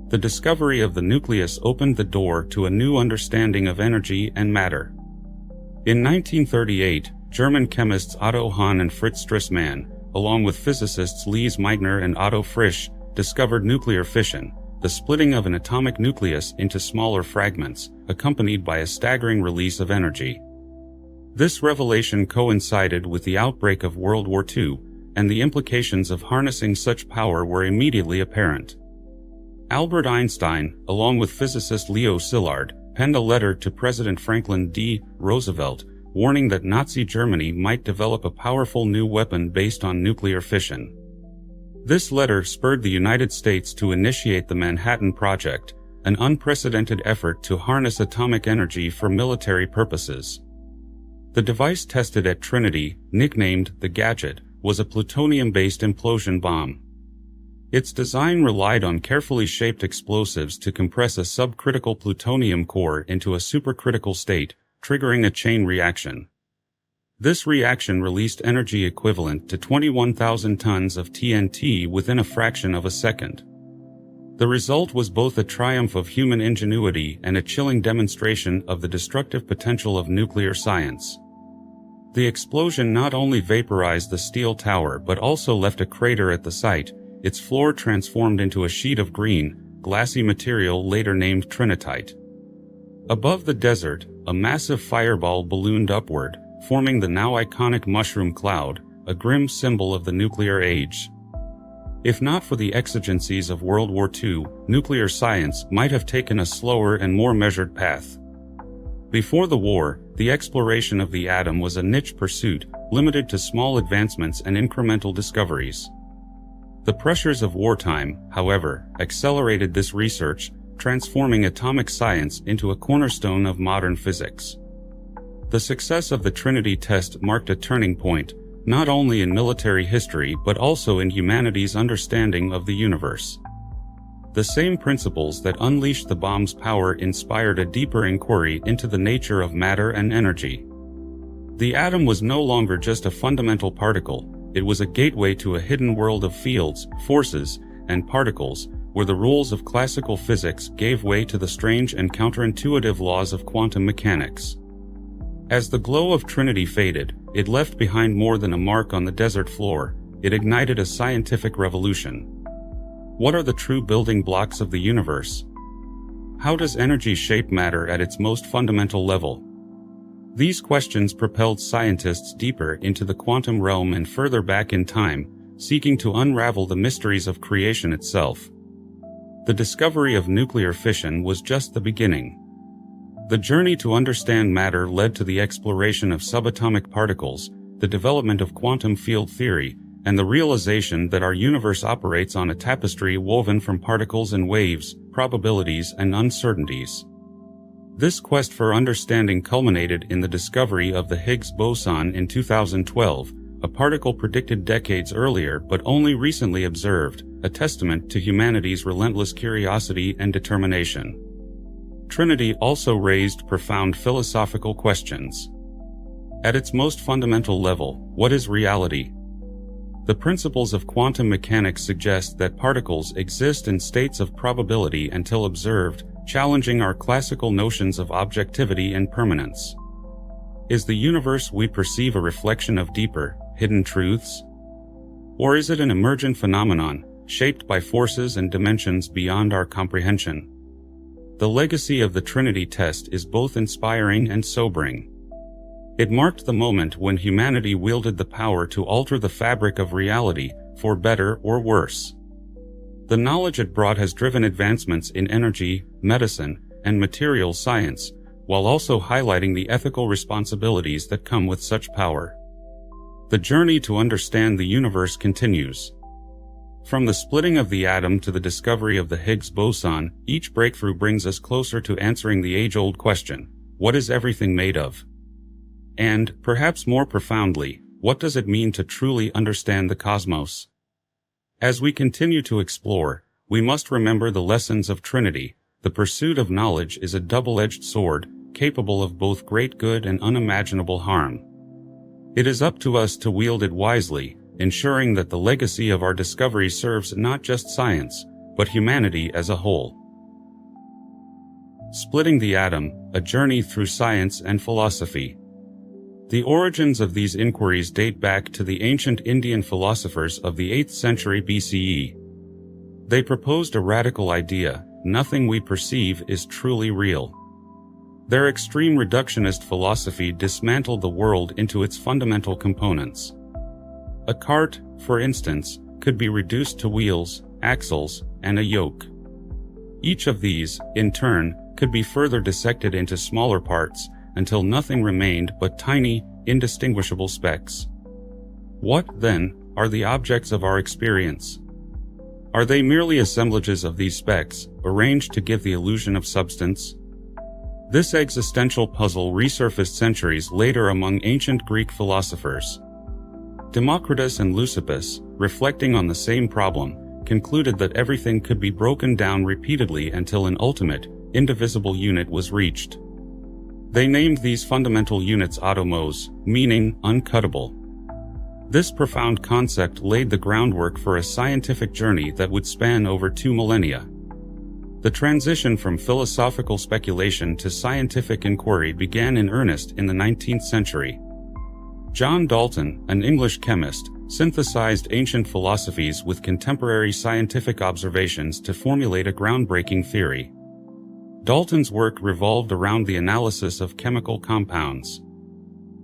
The discovery of the nucleus opened the door to a new understanding of energy and matter. In 1938, German chemists Otto Hahn and Fritz Strassmann, along with physicists Lise Meitner and Otto Frisch, discovered nuclear fission, the splitting of an atomic nucleus into smaller fragments, accompanied by a staggering release of energy. This revelation coincided with the outbreak of World War II, and the implications of harnessing such power were immediately apparent. Albert Einstein, along with physicist Leo Szilard, penned a letter to President Franklin D. Roosevelt, warning that Nazi Germany might develop a powerful new weapon based on nuclear fission. This letter spurred the United States to initiate the Manhattan Project, an unprecedented effort to harness atomic energy for military purposes. The device tested at Trinity, nicknamed the Gadget, was a plutonium-based implosion bomb. Its design relied on carefully shaped explosives to compress a subcritical plutonium core into a supercritical state, triggering a chain reaction. This reaction released energy equivalent to 21,000 tons of TNT within a fraction of a second. The result was both a triumph of human ingenuity and a chilling demonstration of the destructive potential of nuclear science. The explosion not only vaporized the steel tower but also left a crater at the site, its floor transformed into a sheet of green, glassy material later named Trinitite. Above the desert, a massive fireball ballooned upward, forming the now iconic mushroom cloud, a grim symbol of the nuclear age. If not for the exigencies of World War II, nuclear science might have taken a slower and more measured path. Before the war, the exploration of the atom was a niche pursuit, limited to small advancements and incremental discoveries. The pressures of wartime, however, accelerated this research, transforming atomic science into a cornerstone of modern physics. The success of the Trinity test marked a turning point, not only in military history but also in humanity's understanding of the universe. The same principles that unleashed the bomb's power inspired a deeper inquiry into the nature of matter and energy. The atom was no longer just a fundamental particle, it was a gateway to a hidden world of fields, forces, and particles, where the rules of classical physics gave way to the strange and counterintuitive laws of quantum mechanics. As the glow of Trinity faded, it left behind more than a mark on the desert floor, it ignited a scientific revolution. What are the true building blocks of the universe? How does energy shape matter at its most fundamental level? These questions propelled scientists deeper into the quantum realm and further back in time, seeking to unravel the mysteries of creation itself. The discovery of nuclear fission was just the beginning. The journey to understand matter led to the exploration of subatomic particles, the development of quantum field theory, and the realization that our universe operates on a tapestry woven from particles and waves, probabilities and uncertainties. This quest for understanding culminated in the discovery of the Higgs boson in 2012, a particle predicted decades earlier but only recently observed, a testament to humanity's relentless curiosity and determination. Trinity also raised profound philosophical questions. At its most fundamental level, what is reality? The principles of quantum mechanics suggest that particles exist in states of probability until observed, challenging our classical notions of objectivity and permanence. Is the universe we perceive a reflection of deeper, hidden truths? Or is it an emergent phenomenon, shaped by forces and dimensions beyond our comprehension? The legacy of the Trinity test is both inspiring and sobering. It marked the moment when humanity wielded the power to alter the fabric of reality, for better or worse. The knowledge it brought has driven advancements in energy, medicine, and material science, while also highlighting the ethical responsibilities that come with such power. The journey to understand the universe continues. From the splitting of the atom to the discovery of the Higgs boson, each breakthrough brings us closer to answering the age-old question, what is everything made of? And, perhaps more profoundly, what does it mean to truly understand the cosmos? As we continue to explore, we must remember the lessons of Trinity. The pursuit of knowledge is a double-edged sword, capable of both great good and unimaginable harm. It is up to us to wield it wisely, ensuring that the legacy of our discovery serves not just science, but humanity as a whole. Splitting the atom, a journey through science and philosophy. The origins of these inquiries date back to the ancient Indian philosophers of the 8th century BCE. They proposed a radical idea: nothing we perceive is truly real. Their extreme reductionist philosophy dismantled the world into its fundamental components. A cart, for instance, could be reduced to wheels, axles, and a yoke. Each of these, in turn, could be further dissected into smaller parts, until nothing remained but tiny, indistinguishable specks. What, then, are the objects of our experience? Are they merely assemblages of these specks, arranged to give the illusion of substance? This existential puzzle resurfaced centuries later among ancient Greek philosophers. Democritus and Leucippus, reflecting on the same problem, concluded that everything could be broken down repeatedly until an ultimate, indivisible unit was reached. They named these fundamental units atomos, meaning uncuttable. This profound concept laid the groundwork for a scientific journey that would span over 2 millennia. The transition from philosophical speculation to scientific inquiry began in earnest in the 19th century. John Dalton, an English chemist, synthesized ancient philosophies with contemporary scientific observations to formulate a groundbreaking theory. Dalton's work revolved around the analysis of chemical compounds.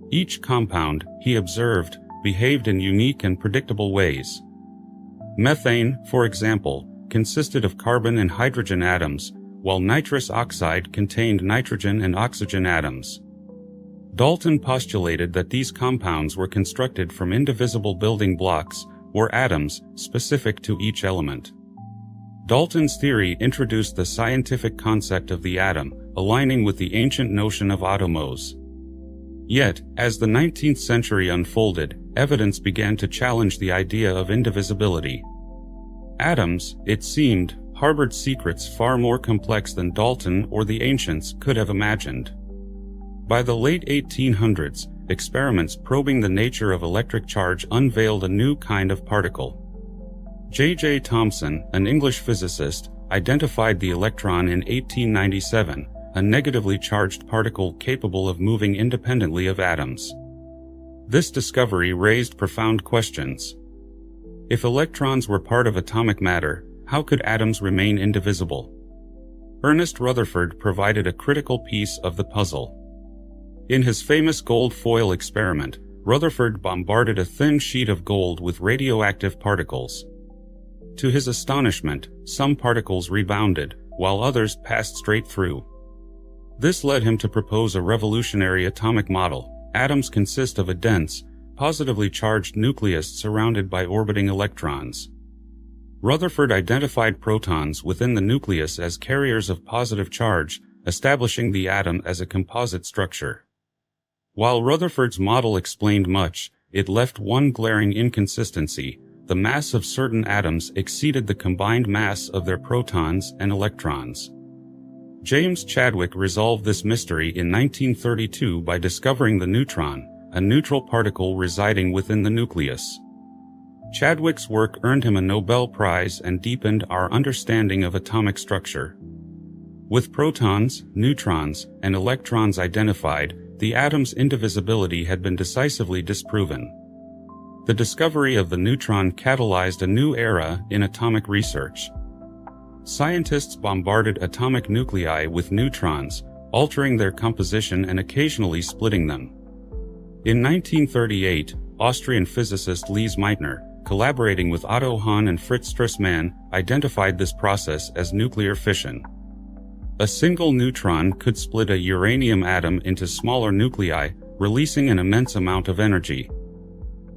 Each compound, he observed, behaved in unique and predictable ways. Methane, for example, consisted of carbon and hydrogen atoms, while nitrous oxide contained nitrogen and oxygen atoms. Dalton postulated that these compounds were constructed from indivisible building blocks, or atoms, specific to each element. Dalton's theory introduced the scientific concept of the atom, aligning with the ancient notion of atomos. Yet, as the 19th century unfolded, evidence began to challenge the idea of indivisibility. Atoms, it seemed, harbored secrets far more complex than Dalton or the ancients could have imagined. By the late 1800s, experiments probing the nature of electric charge unveiled a new kind of particle. J.J. Thomson, an English physicist, identified the electron in 1897, a negatively charged particle capable of moving independently of atoms. This discovery raised profound questions. If electrons were part of atomic matter, how could atoms remain indivisible? Ernest Rutherford provided a critical piece of the puzzle. In his famous gold foil experiment, Rutherford bombarded a thin sheet of gold with radioactive particles. To his astonishment, some particles rebounded, while others passed straight through. This led him to propose a revolutionary atomic model. Atoms consist of a dense, positively charged nucleus surrounded by orbiting electrons. Rutherford identified protons within the nucleus as carriers of positive charge, establishing the atom as a composite structure. While Rutherford's model explained much, it left one glaring inconsistency: the mass of certain atoms exceeded the combined mass of their protons and electrons. James Chadwick resolved this mystery in 1932 by discovering the neutron, a neutral particle residing within the nucleus. Chadwick's work earned him a Nobel Prize and deepened our understanding of atomic structure. With protons, neutrons, and electrons identified, the atom's indivisibility had been decisively disproven. The discovery of the neutron catalyzed a new era in atomic research. Scientists bombarded atomic nuclei with neutrons, altering their composition and occasionally splitting them. In 1938, Austrian physicist Lise Meitner, collaborating with Otto Hahn and Fritz Strassmann, identified this process as nuclear fission. A single neutron could split a uranium atom into smaller nuclei, releasing an immense amount of energy.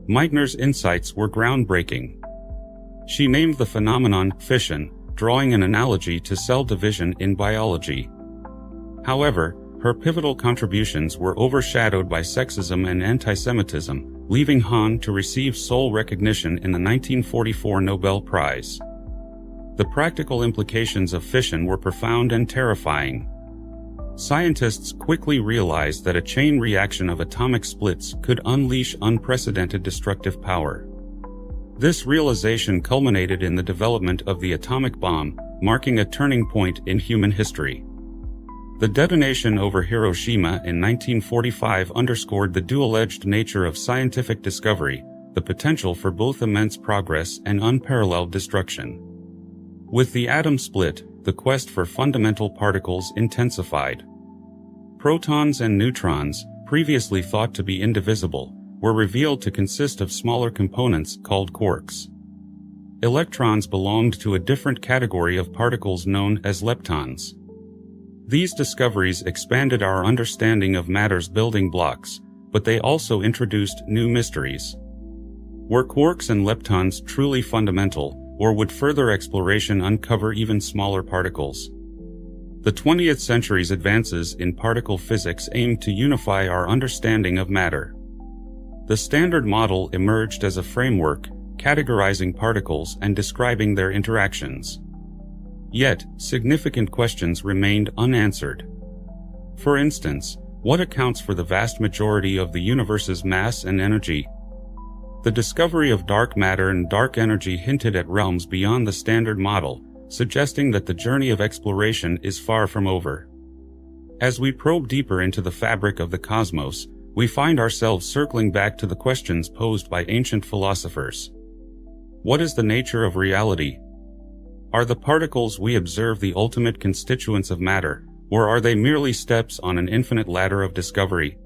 Meitner's insights were groundbreaking. She named the phenomenon fission, drawing an analogy to cell division in biology. However, her pivotal contributions were overshadowed by sexism and anti-Semitism, leaving Hahn to receive sole recognition in the 1944 Nobel Prize. The practical implications of fission were profound and terrifying. Scientists quickly realized that a chain reaction of atomic splits could unleash unprecedented destructive power. This realization culminated in the development of the atomic bomb, marking a turning point in human history. The detonation over Hiroshima in 1945 underscored the dual-edged nature of scientific discovery, the potential for both immense progress and unparalleled destruction. With the atom split, the quest for fundamental particles intensified. Protons and neutrons, previously thought to be indivisible, were revealed to consist of smaller components called quarks. Electrons belonged to a different category of particles known as leptons. These discoveries expanded our understanding of matter's building blocks, but they also introduced new mysteries. Were quarks and leptons truly fundamental, or would further exploration uncover even smaller particles? The 20th century's advances in particle physics aimed to unify our understanding of matter. The Standard Model emerged as a framework, categorizing particles and describing their interactions. Yet, significant questions remained unanswered. For instance, what accounts for the vast majority of the universe's mass and energy? The discovery of dark matter and dark energy hinted at realms beyond the Standard Model, suggesting that the journey of exploration is far from over. As we probe deeper into the fabric of the cosmos, we find ourselves circling back to the questions posed by ancient philosophers. What is the nature of reality? Are the particles we observe the ultimate constituents of matter, or are they merely steps on an infinite ladder of discovery?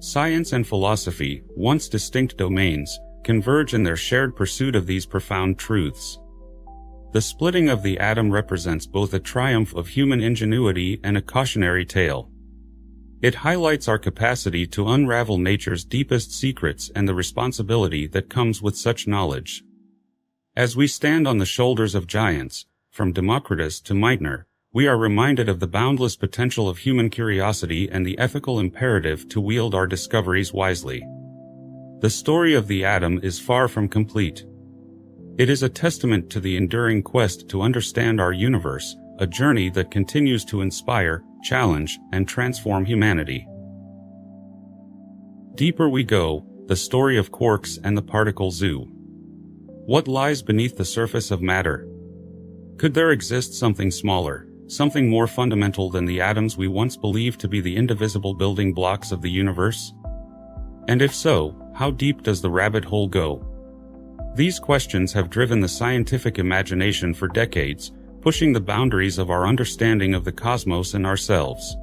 Science and philosophy, once distinct domains, converge in their shared pursuit of these profound truths. The splitting of the atom represents both a triumph of human ingenuity and a cautionary tale. It highlights our capacity to unravel nature's deepest secrets and the responsibility that comes with such knowledge. As we stand on the shoulders of giants, from Democritus to Meitner, we are reminded of the boundless potential of human curiosity and the ethical imperative to wield our discoveries wisely. The story of the atom is far from complete. It is a testament to the enduring quest to understand our universe, a journey that continues to inspire, challenge, and transform humanity. Deeper we go, the story of quarks and the particle zoo. What lies beneath the surface of matter? Could there exist something smaller, something more fundamental than the atoms we once believed to be the indivisible building blocks of the universe? And if so, how deep does the rabbit hole go? These questions have driven the scientific imagination for decades, pushing the boundaries of our understanding of the cosmos and ourselves.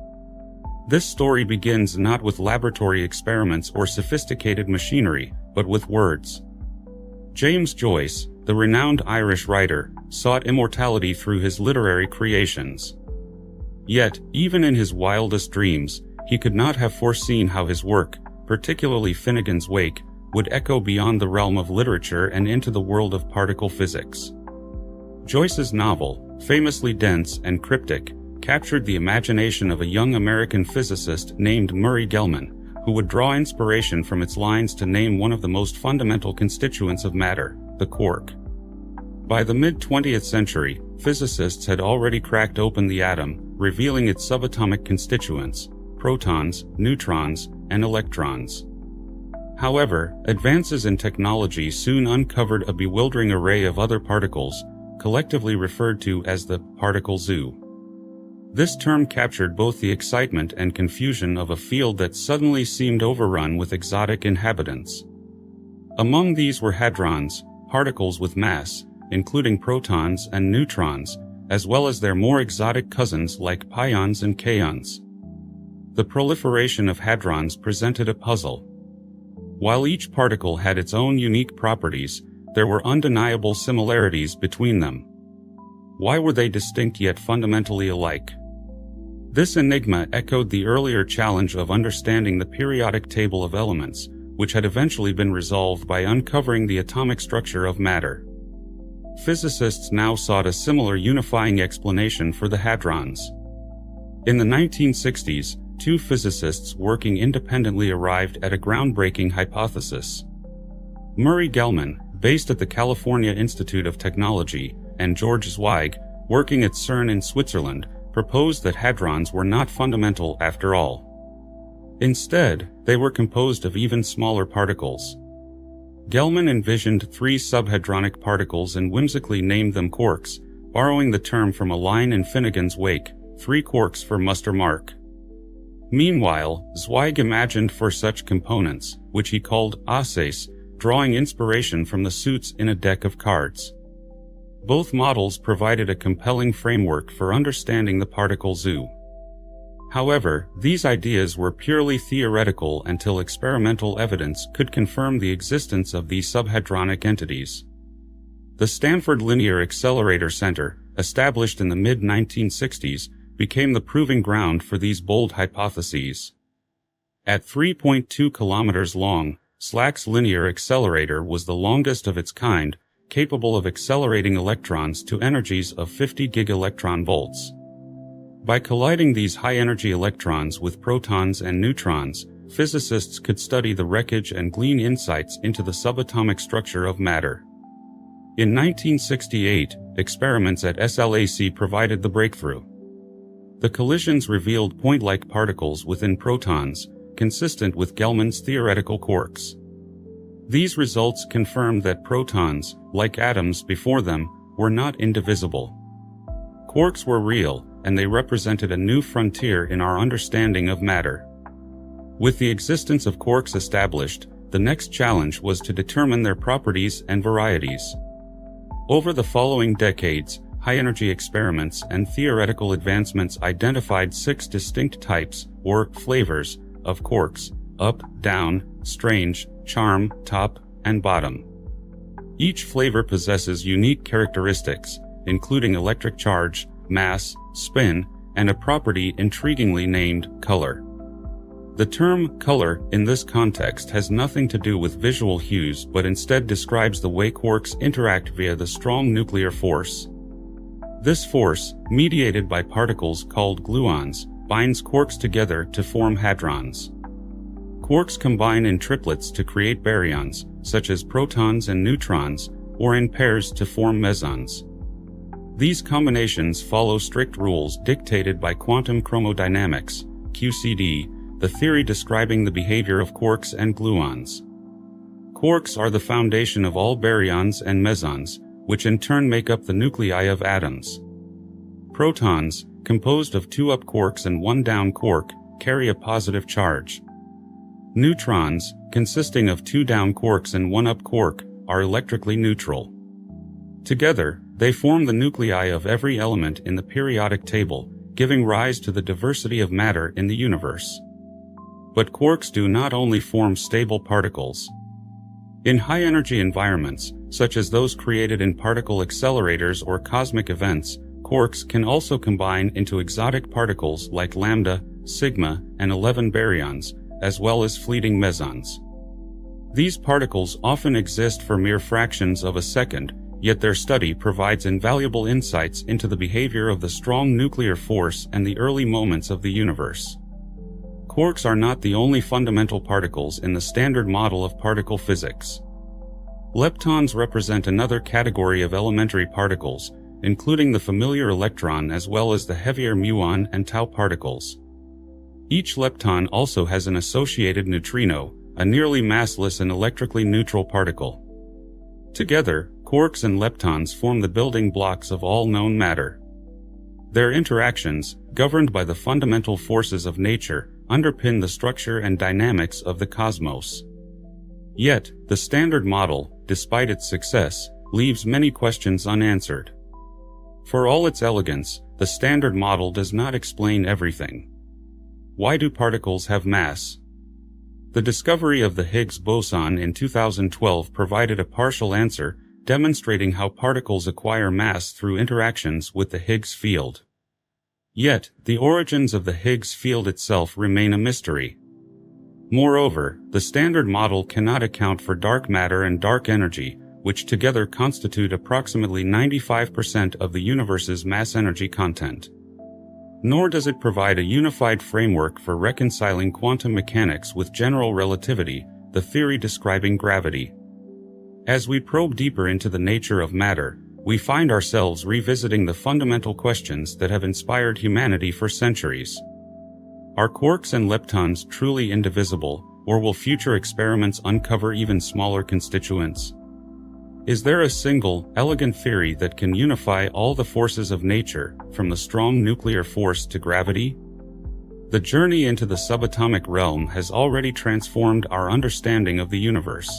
This story begins not with laboratory experiments or sophisticated machinery, but with words. James Joyce, the renowned Irish writer, sought immortality through his literary creations. Yet, even in his wildest dreams, he could not have foreseen how his work, particularly Finnegan's Wake, would echo beyond the realm of literature and into the world of particle physics. Joyce's novel, famously dense and cryptic, captured the imagination of a young American physicist named Murray Gell-Mann, who would draw inspiration from its lines to name one of the most fundamental constituents of matter, the quark. By the mid-20th century, physicists had already cracked open the atom, revealing its subatomic constituents, protons, neutrons, and electrons. However, advances in technology soon uncovered a bewildering array of other particles, collectively referred to as the particle zoo. This term captured both the excitement and confusion of a field that suddenly seemed overrun with exotic inhabitants. Among these were hadrons, particles with mass, including protons and neutrons, as well as their more exotic cousins like pions and kaons. The proliferation of hadrons presented a puzzle. While each particle had its own unique properties, there were undeniable similarities between them. Why were they distinct yet fundamentally alike? This enigma echoed the earlier challenge of understanding the periodic table of elements, which had eventually been resolved by uncovering the atomic structure of matter. Physicists now sought a similar unifying explanation for the hadrons. In the 1960s, two physicists working independently arrived at a groundbreaking hypothesis. Murray Gell-Mann, based at the California Institute of Technology, and George Zweig, working at CERN in Switzerland, proposed that hadrons were not fundamental after all. Instead, they were composed of even smaller particles. Gell-Mann envisioned three subhadronic particles and whimsically named them quarks, borrowing the term from a line in Finnegan's Wake, 3 quarks for muster mark. Meanwhile, Zweig imagined for such components, which he called aces, drawing inspiration from the suits in a deck of cards. Both models provided a compelling framework for understanding the particle zoo. However, these ideas were purely theoretical until experimental evidence could confirm the existence of these subhadronic entities. The Stanford Linear Accelerator Center, established in the mid-1960s, became the proving ground for these bold hypotheses. At 3.2 kilometers long, SLAC's linear accelerator was the longest of its kind, capable of accelerating electrons to energies of 50 gigaelectron volts. By colliding these high-energy electrons with protons and neutrons, physicists could study the wreckage and glean insights into the subatomic structure of matter. In 1968, experiments at SLAC provided the breakthrough. The collisions revealed point-like particles within protons, consistent with Gell-Mann's theoretical quarks. These results confirmed that protons, like atoms before them, were not indivisible. Quarks were real, and they represented a new frontier in our understanding of matter. With the existence of quarks established, the next challenge was to determine their properties and varieties. Over the following decades, high-energy experiments and theoretical advancements identified 6 distinct types, or flavors, of quarks: up, down, strange, charm, top, and bottom. Each flavor possesses unique characteristics, including electric charge, mass, spin, and a property intriguingly named color. The term color in this context has nothing to do with visual hues but instead describes the way quarks interact via the strong nuclear force. This force, mediated by particles called gluons, binds quarks together to form hadrons. Quarks combine in triplets to create baryons, such as protons and neutrons, or in pairs to form mesons. These combinations follow strict rules dictated by quantum chromodynamics, QCD, the theory describing the behavior of quarks and gluons. Quarks are the foundation of all baryons and mesons, which in turn make up the nuclei of atoms. Protons, composed of 2 up quarks and 1 down quark, carry a positive charge. Neutrons, consisting of 2 down quarks and 1 up quark, are electrically neutral. Together, they form the nuclei of every element in the periodic table, giving rise to the diversity of matter in the universe. But quarks do not only form stable particles. In high-energy environments, such as those created in particle accelerators or cosmic events, quarks can also combine into exotic particles like lambda, sigma, and 11 baryons, as well as fleeting mesons. These particles often exist for mere fractions of a second, yet their study provides invaluable insights into the behavior of the strong nuclear force and the early moments of the universe. Quarks are not the only fundamental particles in the standard model of particle physics. Leptons represent another category of elementary particles, including the familiar electron as well as the heavier muon and tau particles. Each lepton also has an associated neutrino, a nearly massless and electrically neutral particle. Together, quarks and leptons form the building blocks of all known matter. Their interactions, governed by the fundamental forces of nature, underpin the structure and dynamics of the cosmos. Yet, the Standard Model, despite its success, leaves many questions unanswered. For all its elegance, the Standard Model does not explain everything. Why do particles have mass? The discovery of the Higgs boson in 2012 provided a partial answer, demonstrating how particles acquire mass through interactions with the Higgs field. Yet, the origins of the Higgs field itself remain a mystery. Moreover, the Standard Model cannot account for dark matter and dark energy, which together constitute approximately 95% of the universe's mass-energy content. Nor does it provide a unified framework for reconciling quantum mechanics with general relativity, the theory describing gravity. As we probe deeper into the nature of matter, we find ourselves revisiting the fundamental questions that have inspired humanity for centuries. Are quarks and leptons truly indivisible, or will future experiments uncover even smaller constituents? Is there a single, elegant theory that can unify all the forces of nature, from the strong nuclear force to gravity? The journey into the subatomic realm has already transformed our understanding of the universe.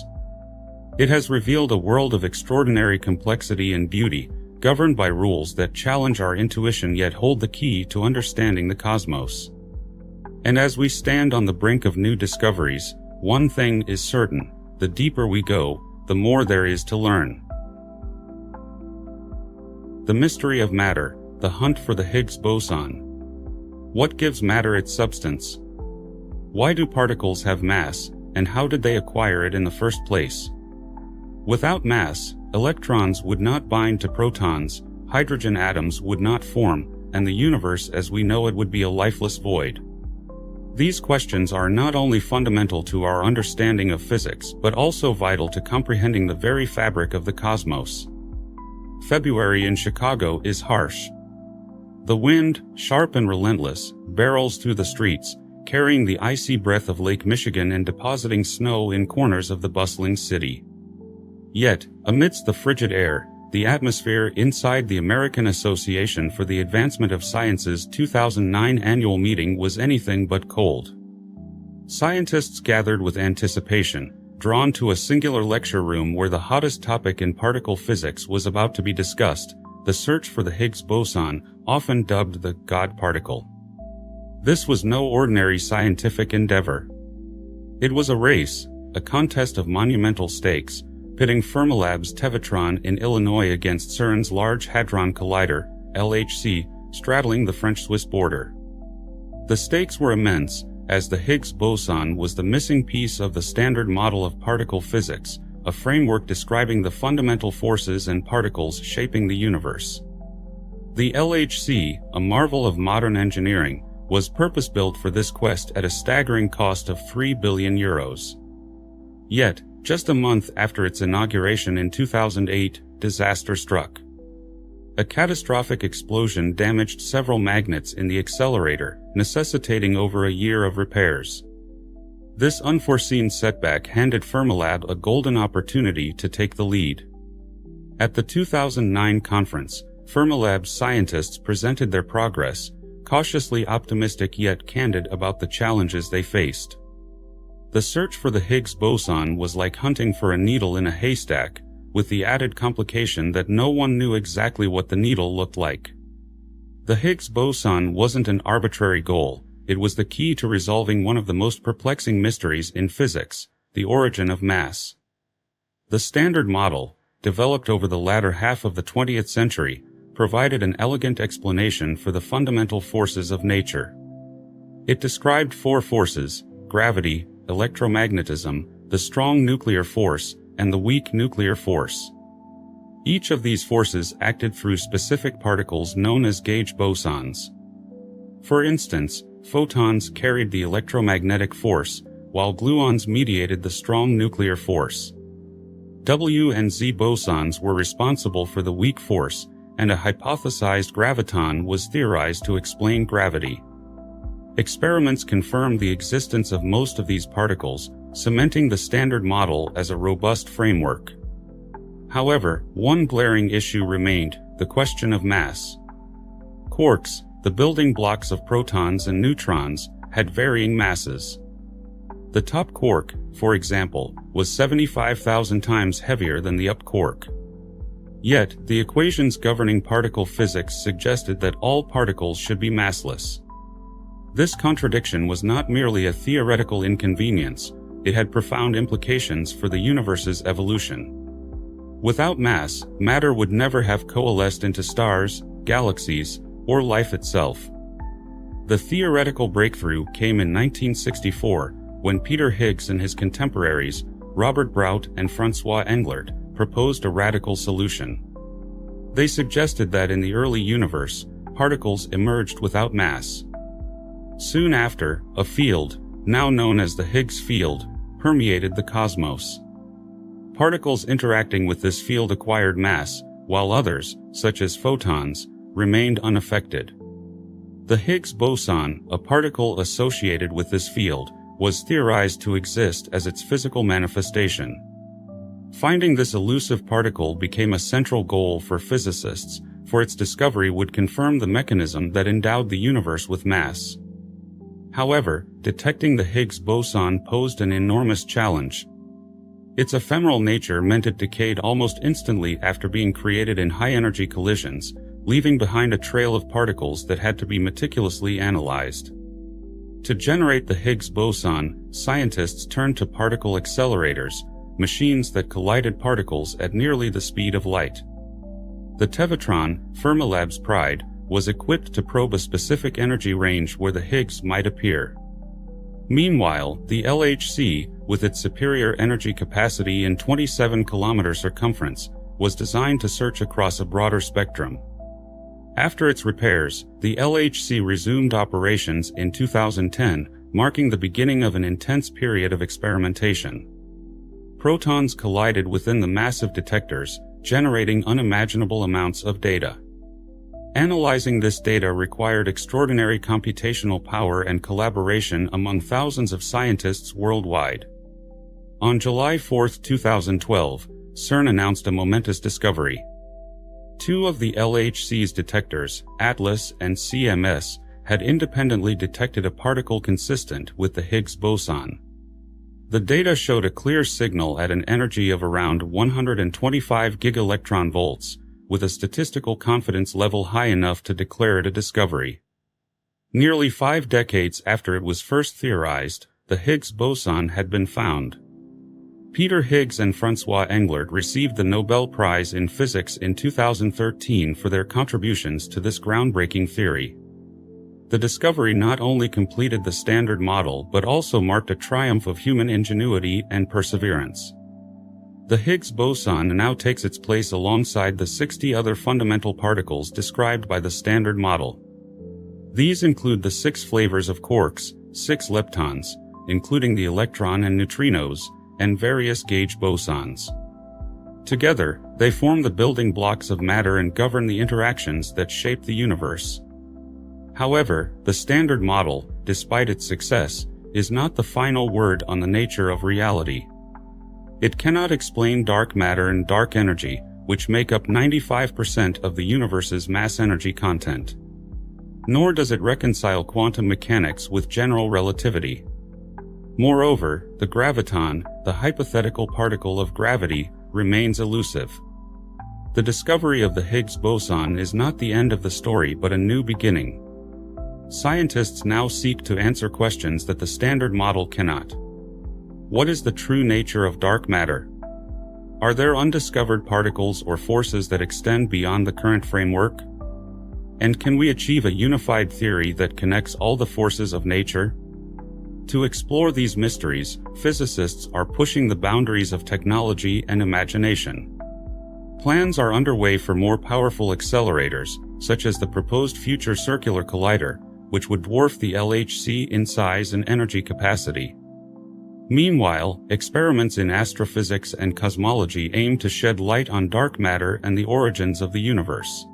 It has revealed a world of extraordinary complexity and beauty, governed by rules that challenge our intuition yet hold the key to understanding the cosmos. And as we stand on the brink of new discoveries, one thing is certain: the deeper we go, the more there is to learn. The mystery of matter, the hunt for the Higgs boson. What gives matter its substance? Why do particles have mass, and how did they acquire it in the first place? Without mass, electrons would not bind to protons, hydrogen atoms would not form, and the universe as we know it would be a lifeless void. These questions are not only fundamental to our understanding of physics, but also vital to comprehending the very fabric of the cosmos. February in Chicago is harsh. The wind, sharp and relentless, barrels through the streets, carrying the icy breath of Lake Michigan and depositing snow in corners of the bustling city. Yet, amidst the frigid air, the atmosphere inside the American Association for the Advancement of Science's 2009 annual meeting was anything but cold. Scientists gathered with anticipation, drawn to a singular lecture room where the hottest topic in particle physics was about to be discussed: the search for the Higgs boson, often dubbed the God particle. This was no ordinary scientific endeavor. It was a race, a contest of monumental stakes, pitting Fermilab's Tevatron in Illinois against CERN's Large Hadron Collider, LHC, straddling the French-Swiss border. The stakes were immense, as the Higgs boson was the missing piece of the Standard Model of particle physics, a framework describing the fundamental forces and particles shaping the universe. The LHC, a marvel of modern engineering, was purpose-built for this quest at a staggering cost of €3 billion. Yet, just a month after its inauguration in 2008, disaster struck. A catastrophic explosion damaged several magnets in the accelerator, necessitating over a year of repairs. This unforeseen setback handed Fermilab a golden opportunity to take the lead. At the 2009 conference, Fermilab's scientists presented their progress, cautiously optimistic yet candid about the challenges they faced. The search for the Higgs boson was like hunting for a needle in a haystack, with the added complication that no one knew exactly what the needle looked like. The Higgs boson wasn't an arbitrary goal, it was the key to resolving one of the most perplexing mysteries in physics: the origin of mass. The Standard Model, developed over the latter half of the 20th century, provided an elegant explanation for the fundamental forces of nature. It described four forces: gravity, electromagnetism, the strong nuclear force, and the weak nuclear force. Each of these forces acted through specific particles known as gauge bosons. For instance, photons carried the electromagnetic force, while gluons mediated the strong nuclear force. W and Z bosons were responsible for the weak force, and a hypothesized graviton was theorized to explain gravity. Experiments confirmed the existence of most of these particles, cementing the Standard Model as a robust framework. However, one glaring issue remained: the question of mass. Quarks, the building blocks of protons and neutrons, had varying masses. The top quark, for example, was 75,000 times heavier than the up quark. Yet, the equations governing particle physics suggested that all particles should be massless. This contradiction was not merely a theoretical inconvenience, it had profound implications for the universe's evolution. Without mass, matter would never have coalesced into stars, galaxies, or life itself. The theoretical breakthrough came in 1964, when Peter Higgs and his contemporaries, Robert Brout and François Englert, proposed a radical solution. They suggested that in the early universe, particles emerged without mass. Soon after, a field, now known as the Higgs field, permeated the cosmos. Particles interacting with this field acquired mass, while others, such as photons, remained unaffected. The Higgs boson, a particle associated with this field, was theorized to exist as its physical manifestation. Finding this elusive particle became a central goal for physicists, for its discovery would confirm the mechanism that endowed the universe with mass. However, detecting the Higgs boson posed an enormous challenge. Its ephemeral nature meant it decayed almost instantly after being created in high-energy collisions, leaving behind a trail of particles that had to be meticulously analyzed. To generate the Higgs boson, scientists turned to particle accelerators, machines that collided particles at nearly the speed of light. The Tevatron, Fermilab's pride, was equipped to probe a specific energy range where the Higgs might appear. Meanwhile, the LHC, with its superior energy capacity and 27-kilometer circumference, was designed to search across a broader spectrum. After its repairs, the LHC resumed operations in 2010, marking the beginning of an intense period of experimentation. Protons collided within the massive detectors, generating unimaginable amounts of data. Analyzing this data required extraordinary computational power and collaboration among thousands of scientists worldwide. On July 4, 2012, CERN announced a momentous discovery. Two of the LHC's detectors, ATLAS and CMS, had independently detected a particle consistent with the Higgs boson. The data showed a clear signal at an energy of around 125 gigaelectron volts, with a statistical confidence level high enough to declare it a discovery. Nearly 5 decades after it was first theorized, the Higgs boson had been found. Peter Higgs and François Englert received the Nobel Prize in Physics in 2013 for their contributions to this groundbreaking theory. The discovery not only completed the Standard Model but also marked a triumph of human ingenuity and perseverance. The Higgs boson now takes its place alongside the 60 other fundamental particles described by the Standard Model. These include the 6 flavors of quarks, 6 leptons, including the electron and neutrinos, and various gauge bosons. Together, they form the building blocks of matter and govern the interactions that shape the universe. However, the Standard Model, despite its success, is not the final word on the nature of reality. It cannot explain dark matter and dark energy, which make up 95% of the universe's mass-energy content. Nor does it reconcile quantum mechanics with general relativity. Moreover, the graviton, the hypothetical particle of gravity, remains elusive. The discovery of the Higgs boson is not the end of the story but a new beginning. Scientists now seek to answer questions that the Standard Model cannot. What is the true nature of dark matter? Are there undiscovered particles or forces that extend beyond the current framework? And can we achieve a unified theory that connects all the forces of nature? To explore these mysteries, physicists are pushing the boundaries of technology and imagination. Plans are underway for more powerful accelerators, such as the proposed Future Circular Collider, which would dwarf the LHC in size and energy capacity. Meanwhile, experiments in astrophysics and cosmology aim to shed light on dark matter and the origins of the universe.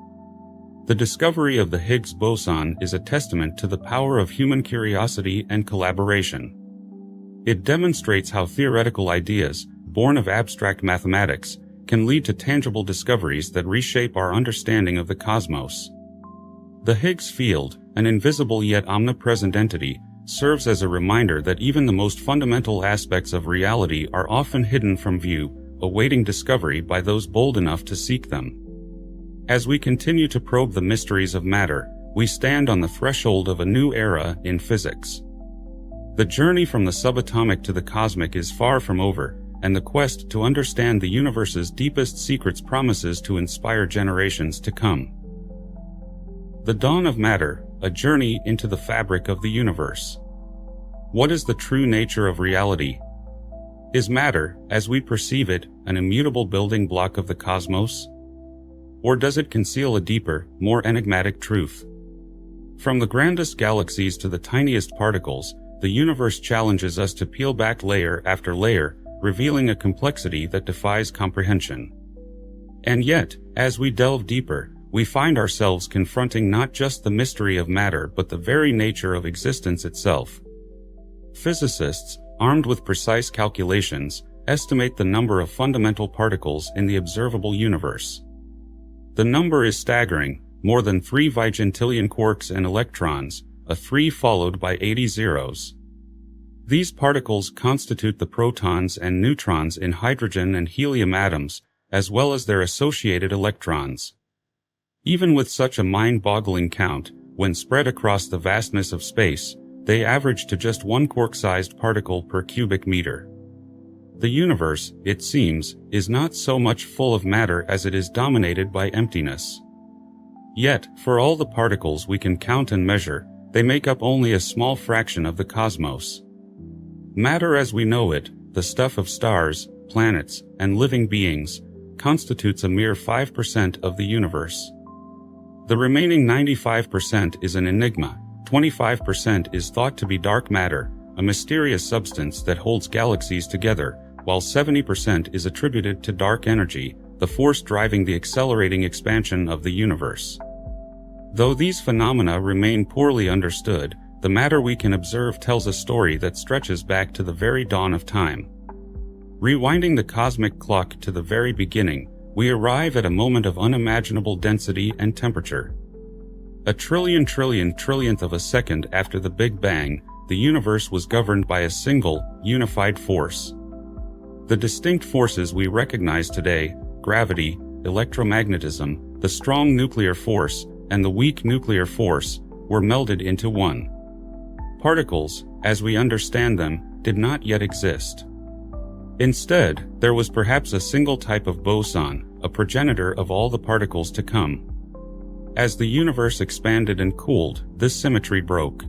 The discovery of the Higgs boson is a testament to the power of human curiosity and collaboration. It demonstrates how theoretical ideas, born of abstract mathematics, can lead to tangible discoveries that reshape our understanding of the cosmos. The Higgs field, an invisible yet omnipresent entity, serves as a reminder that even the most fundamental aspects of reality are often hidden from view, awaiting discovery by those bold enough to seek them. As we continue to probe the mysteries of matter, we stand on the threshold of a new era in physics. The journey from the subatomic to the cosmic is far from over, and the quest to understand the universe's deepest secrets promises to inspire generations to come. The dawn of matter, a journey into the fabric of the universe. What is the true nature of reality? Is matter, as we perceive it, an immutable building block of the cosmos? Or does it conceal a deeper, more enigmatic truth? From the grandest galaxies to the tiniest particles, the universe challenges us to peel back layer after layer, revealing a complexity that defies comprehension. And yet, as we delve deeper, we find ourselves confronting not just the mystery of matter but the very nature of existence itself. Physicists, armed with precise calculations, estimate the number of fundamental particles in the observable universe. The number is staggering, more than 3 vigintillion quarks and electrons, a 3 followed by 80 zeros. These particles constitute the protons and neutrons in hydrogen and helium atoms, as well as their associated electrons. Even with such a mind-boggling count, when spread across the vastness of space, they average to just 1 quark-sized particle per cubic meter. The universe, it seems, is not so much full of matter as it is dominated by emptiness. Yet, for all the particles we can count and measure, they make up only a small fraction of the cosmos. Matter as we know it, the stuff of stars, planets, and living beings, constitutes a mere 5% of the universe. The remaining 95% is an enigma. 25% is thought to be dark matter, a mysterious substance that holds galaxies together, while 70% is attributed to dark energy, the force driving the accelerating expansion of the universe. Though these phenomena remain poorly understood, the matter we can observe tells a story that stretches back to the very dawn of time. Rewinding the cosmic clock to the very beginning, we arrive at a moment of unimaginable density and temperature. A trillionth of a second after the Big Bang, the universe was governed by a single, unified force. The distinct forces we recognize today, gravity, electromagnetism, the strong nuclear force, and the weak nuclear force, were melded into one. Particles, as we understand them, did not yet exist. Instead, there was perhaps a single type of boson, a progenitor of all the particles to come. As the universe expanded and cooled, this symmetry broke.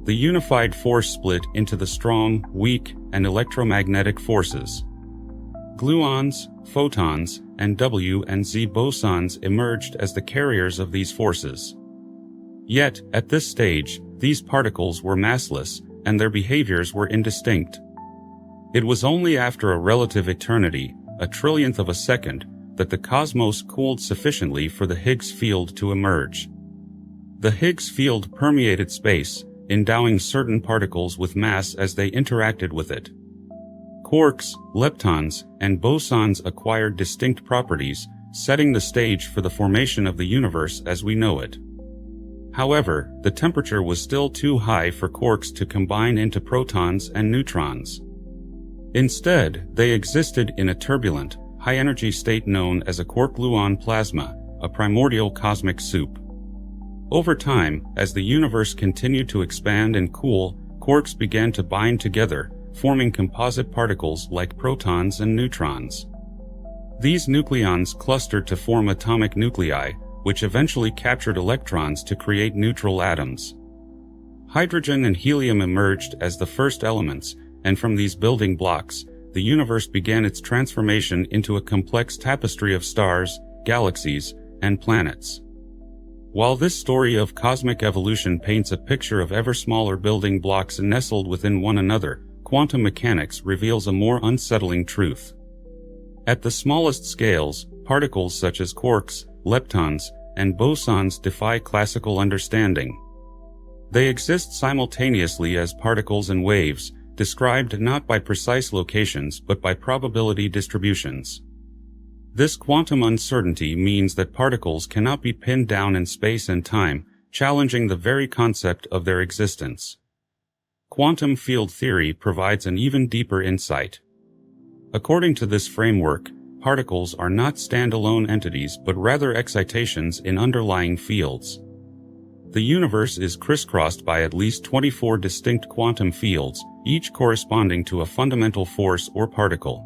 The unified force split into the strong, weak, and electromagnetic forces. Gluons, photons, and W and Z bosons emerged as the carriers of these forces. Yet, at this stage, these particles were massless, and their behaviors were indistinct. It was only after a relative eternity, a trillionth of a second, that the cosmos cooled sufficiently for the Higgs field to emerge. The Higgs field permeated space, endowing certain particles with mass as they interacted with it. Quarks, leptons, and bosons acquired distinct properties, setting the stage for the formation of the universe as we know it. However, the temperature was still too high for quarks to combine into protons and neutrons. Instead, they existed in a turbulent, high-energy state known as a quark-gluon plasma, a primordial cosmic soup. Over time, as the universe continued to expand and cool, quarks began to bind together, forming composite particles like protons and neutrons. These nucleons clustered to form atomic nuclei, which eventually captured electrons to create neutral atoms. Hydrogen and helium emerged as the first elements, and from these building blocks, the universe began its transformation into a complex tapestry of stars, galaxies, and planets. While this story of cosmic evolution paints a picture of ever smaller building blocks nestled within one another, quantum mechanics reveals a more unsettling truth. At the smallest scales, particles such as quarks, leptons, and bosons defy classical understanding. They exist simultaneously as particles and waves, described not by precise locations but by probability distributions. This quantum uncertainty means that particles cannot be pinned down in space and time, challenging the very concept of their existence. Quantum field theory provides an even deeper insight. According to this framework, particles are not standalone entities but rather excitations in underlying fields. The universe is crisscrossed by at least 24 distinct quantum fields, each corresponding to a fundamental force or particle.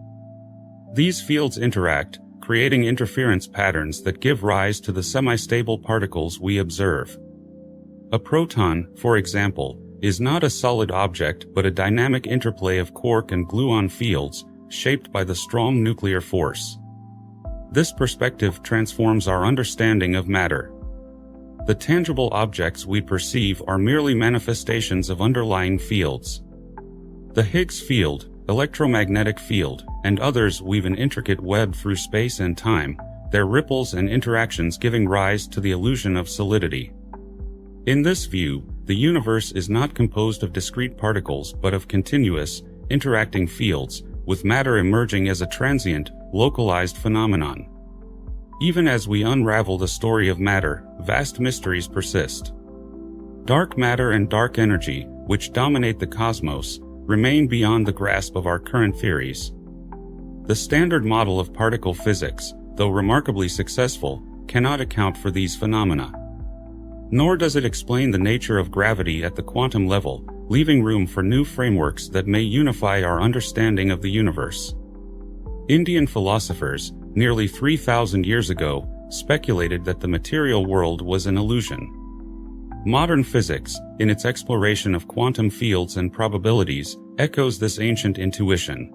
These fields interact, creating interference patterns that give rise to the semi-stable particles we observe. A proton, for example, is not a solid object but a dynamic interplay of quark and gluon fields, shaped by the strong nuclear force. This perspective transforms our understanding of matter. The tangible objects we perceive are merely manifestations of underlying fields. The Higgs field, electromagnetic field, and others weave an intricate web through space and time, their ripples and interactions giving rise to the illusion of solidity. In this view, the universe is not composed of discrete particles but of continuous, interacting fields, with matter emerging as a transient, localized phenomenon. Even as we unravel the story of matter, vast mysteries persist. Dark matter and dark energy, which dominate the cosmos, remain beyond the grasp of our current theories. The standard model of particle physics, though remarkably successful, cannot account for these phenomena. Nor does it explain the nature of gravity at the quantum level, leaving room for new frameworks that may unify our understanding of the universe. Indian philosophers, nearly 3,000 years ago, speculated that the material world was an illusion. Modern physics, in its exploration of quantum fields and probabilities, echoes this ancient intuition.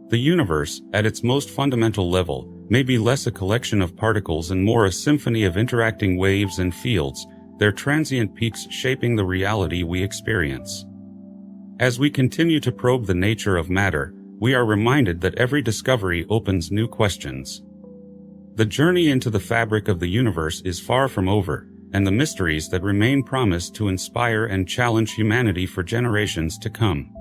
The universe, at its most fundamental level, may be less a collection of particles and more a symphony of interacting waves and fields, their transient peaks shaping the reality we experience. As we continue to probe the nature of matter, we are reminded that every discovery opens new questions. The journey into the fabric of the universe is far from over, and the mysteries that remain promise to inspire and challenge humanity for generations to come.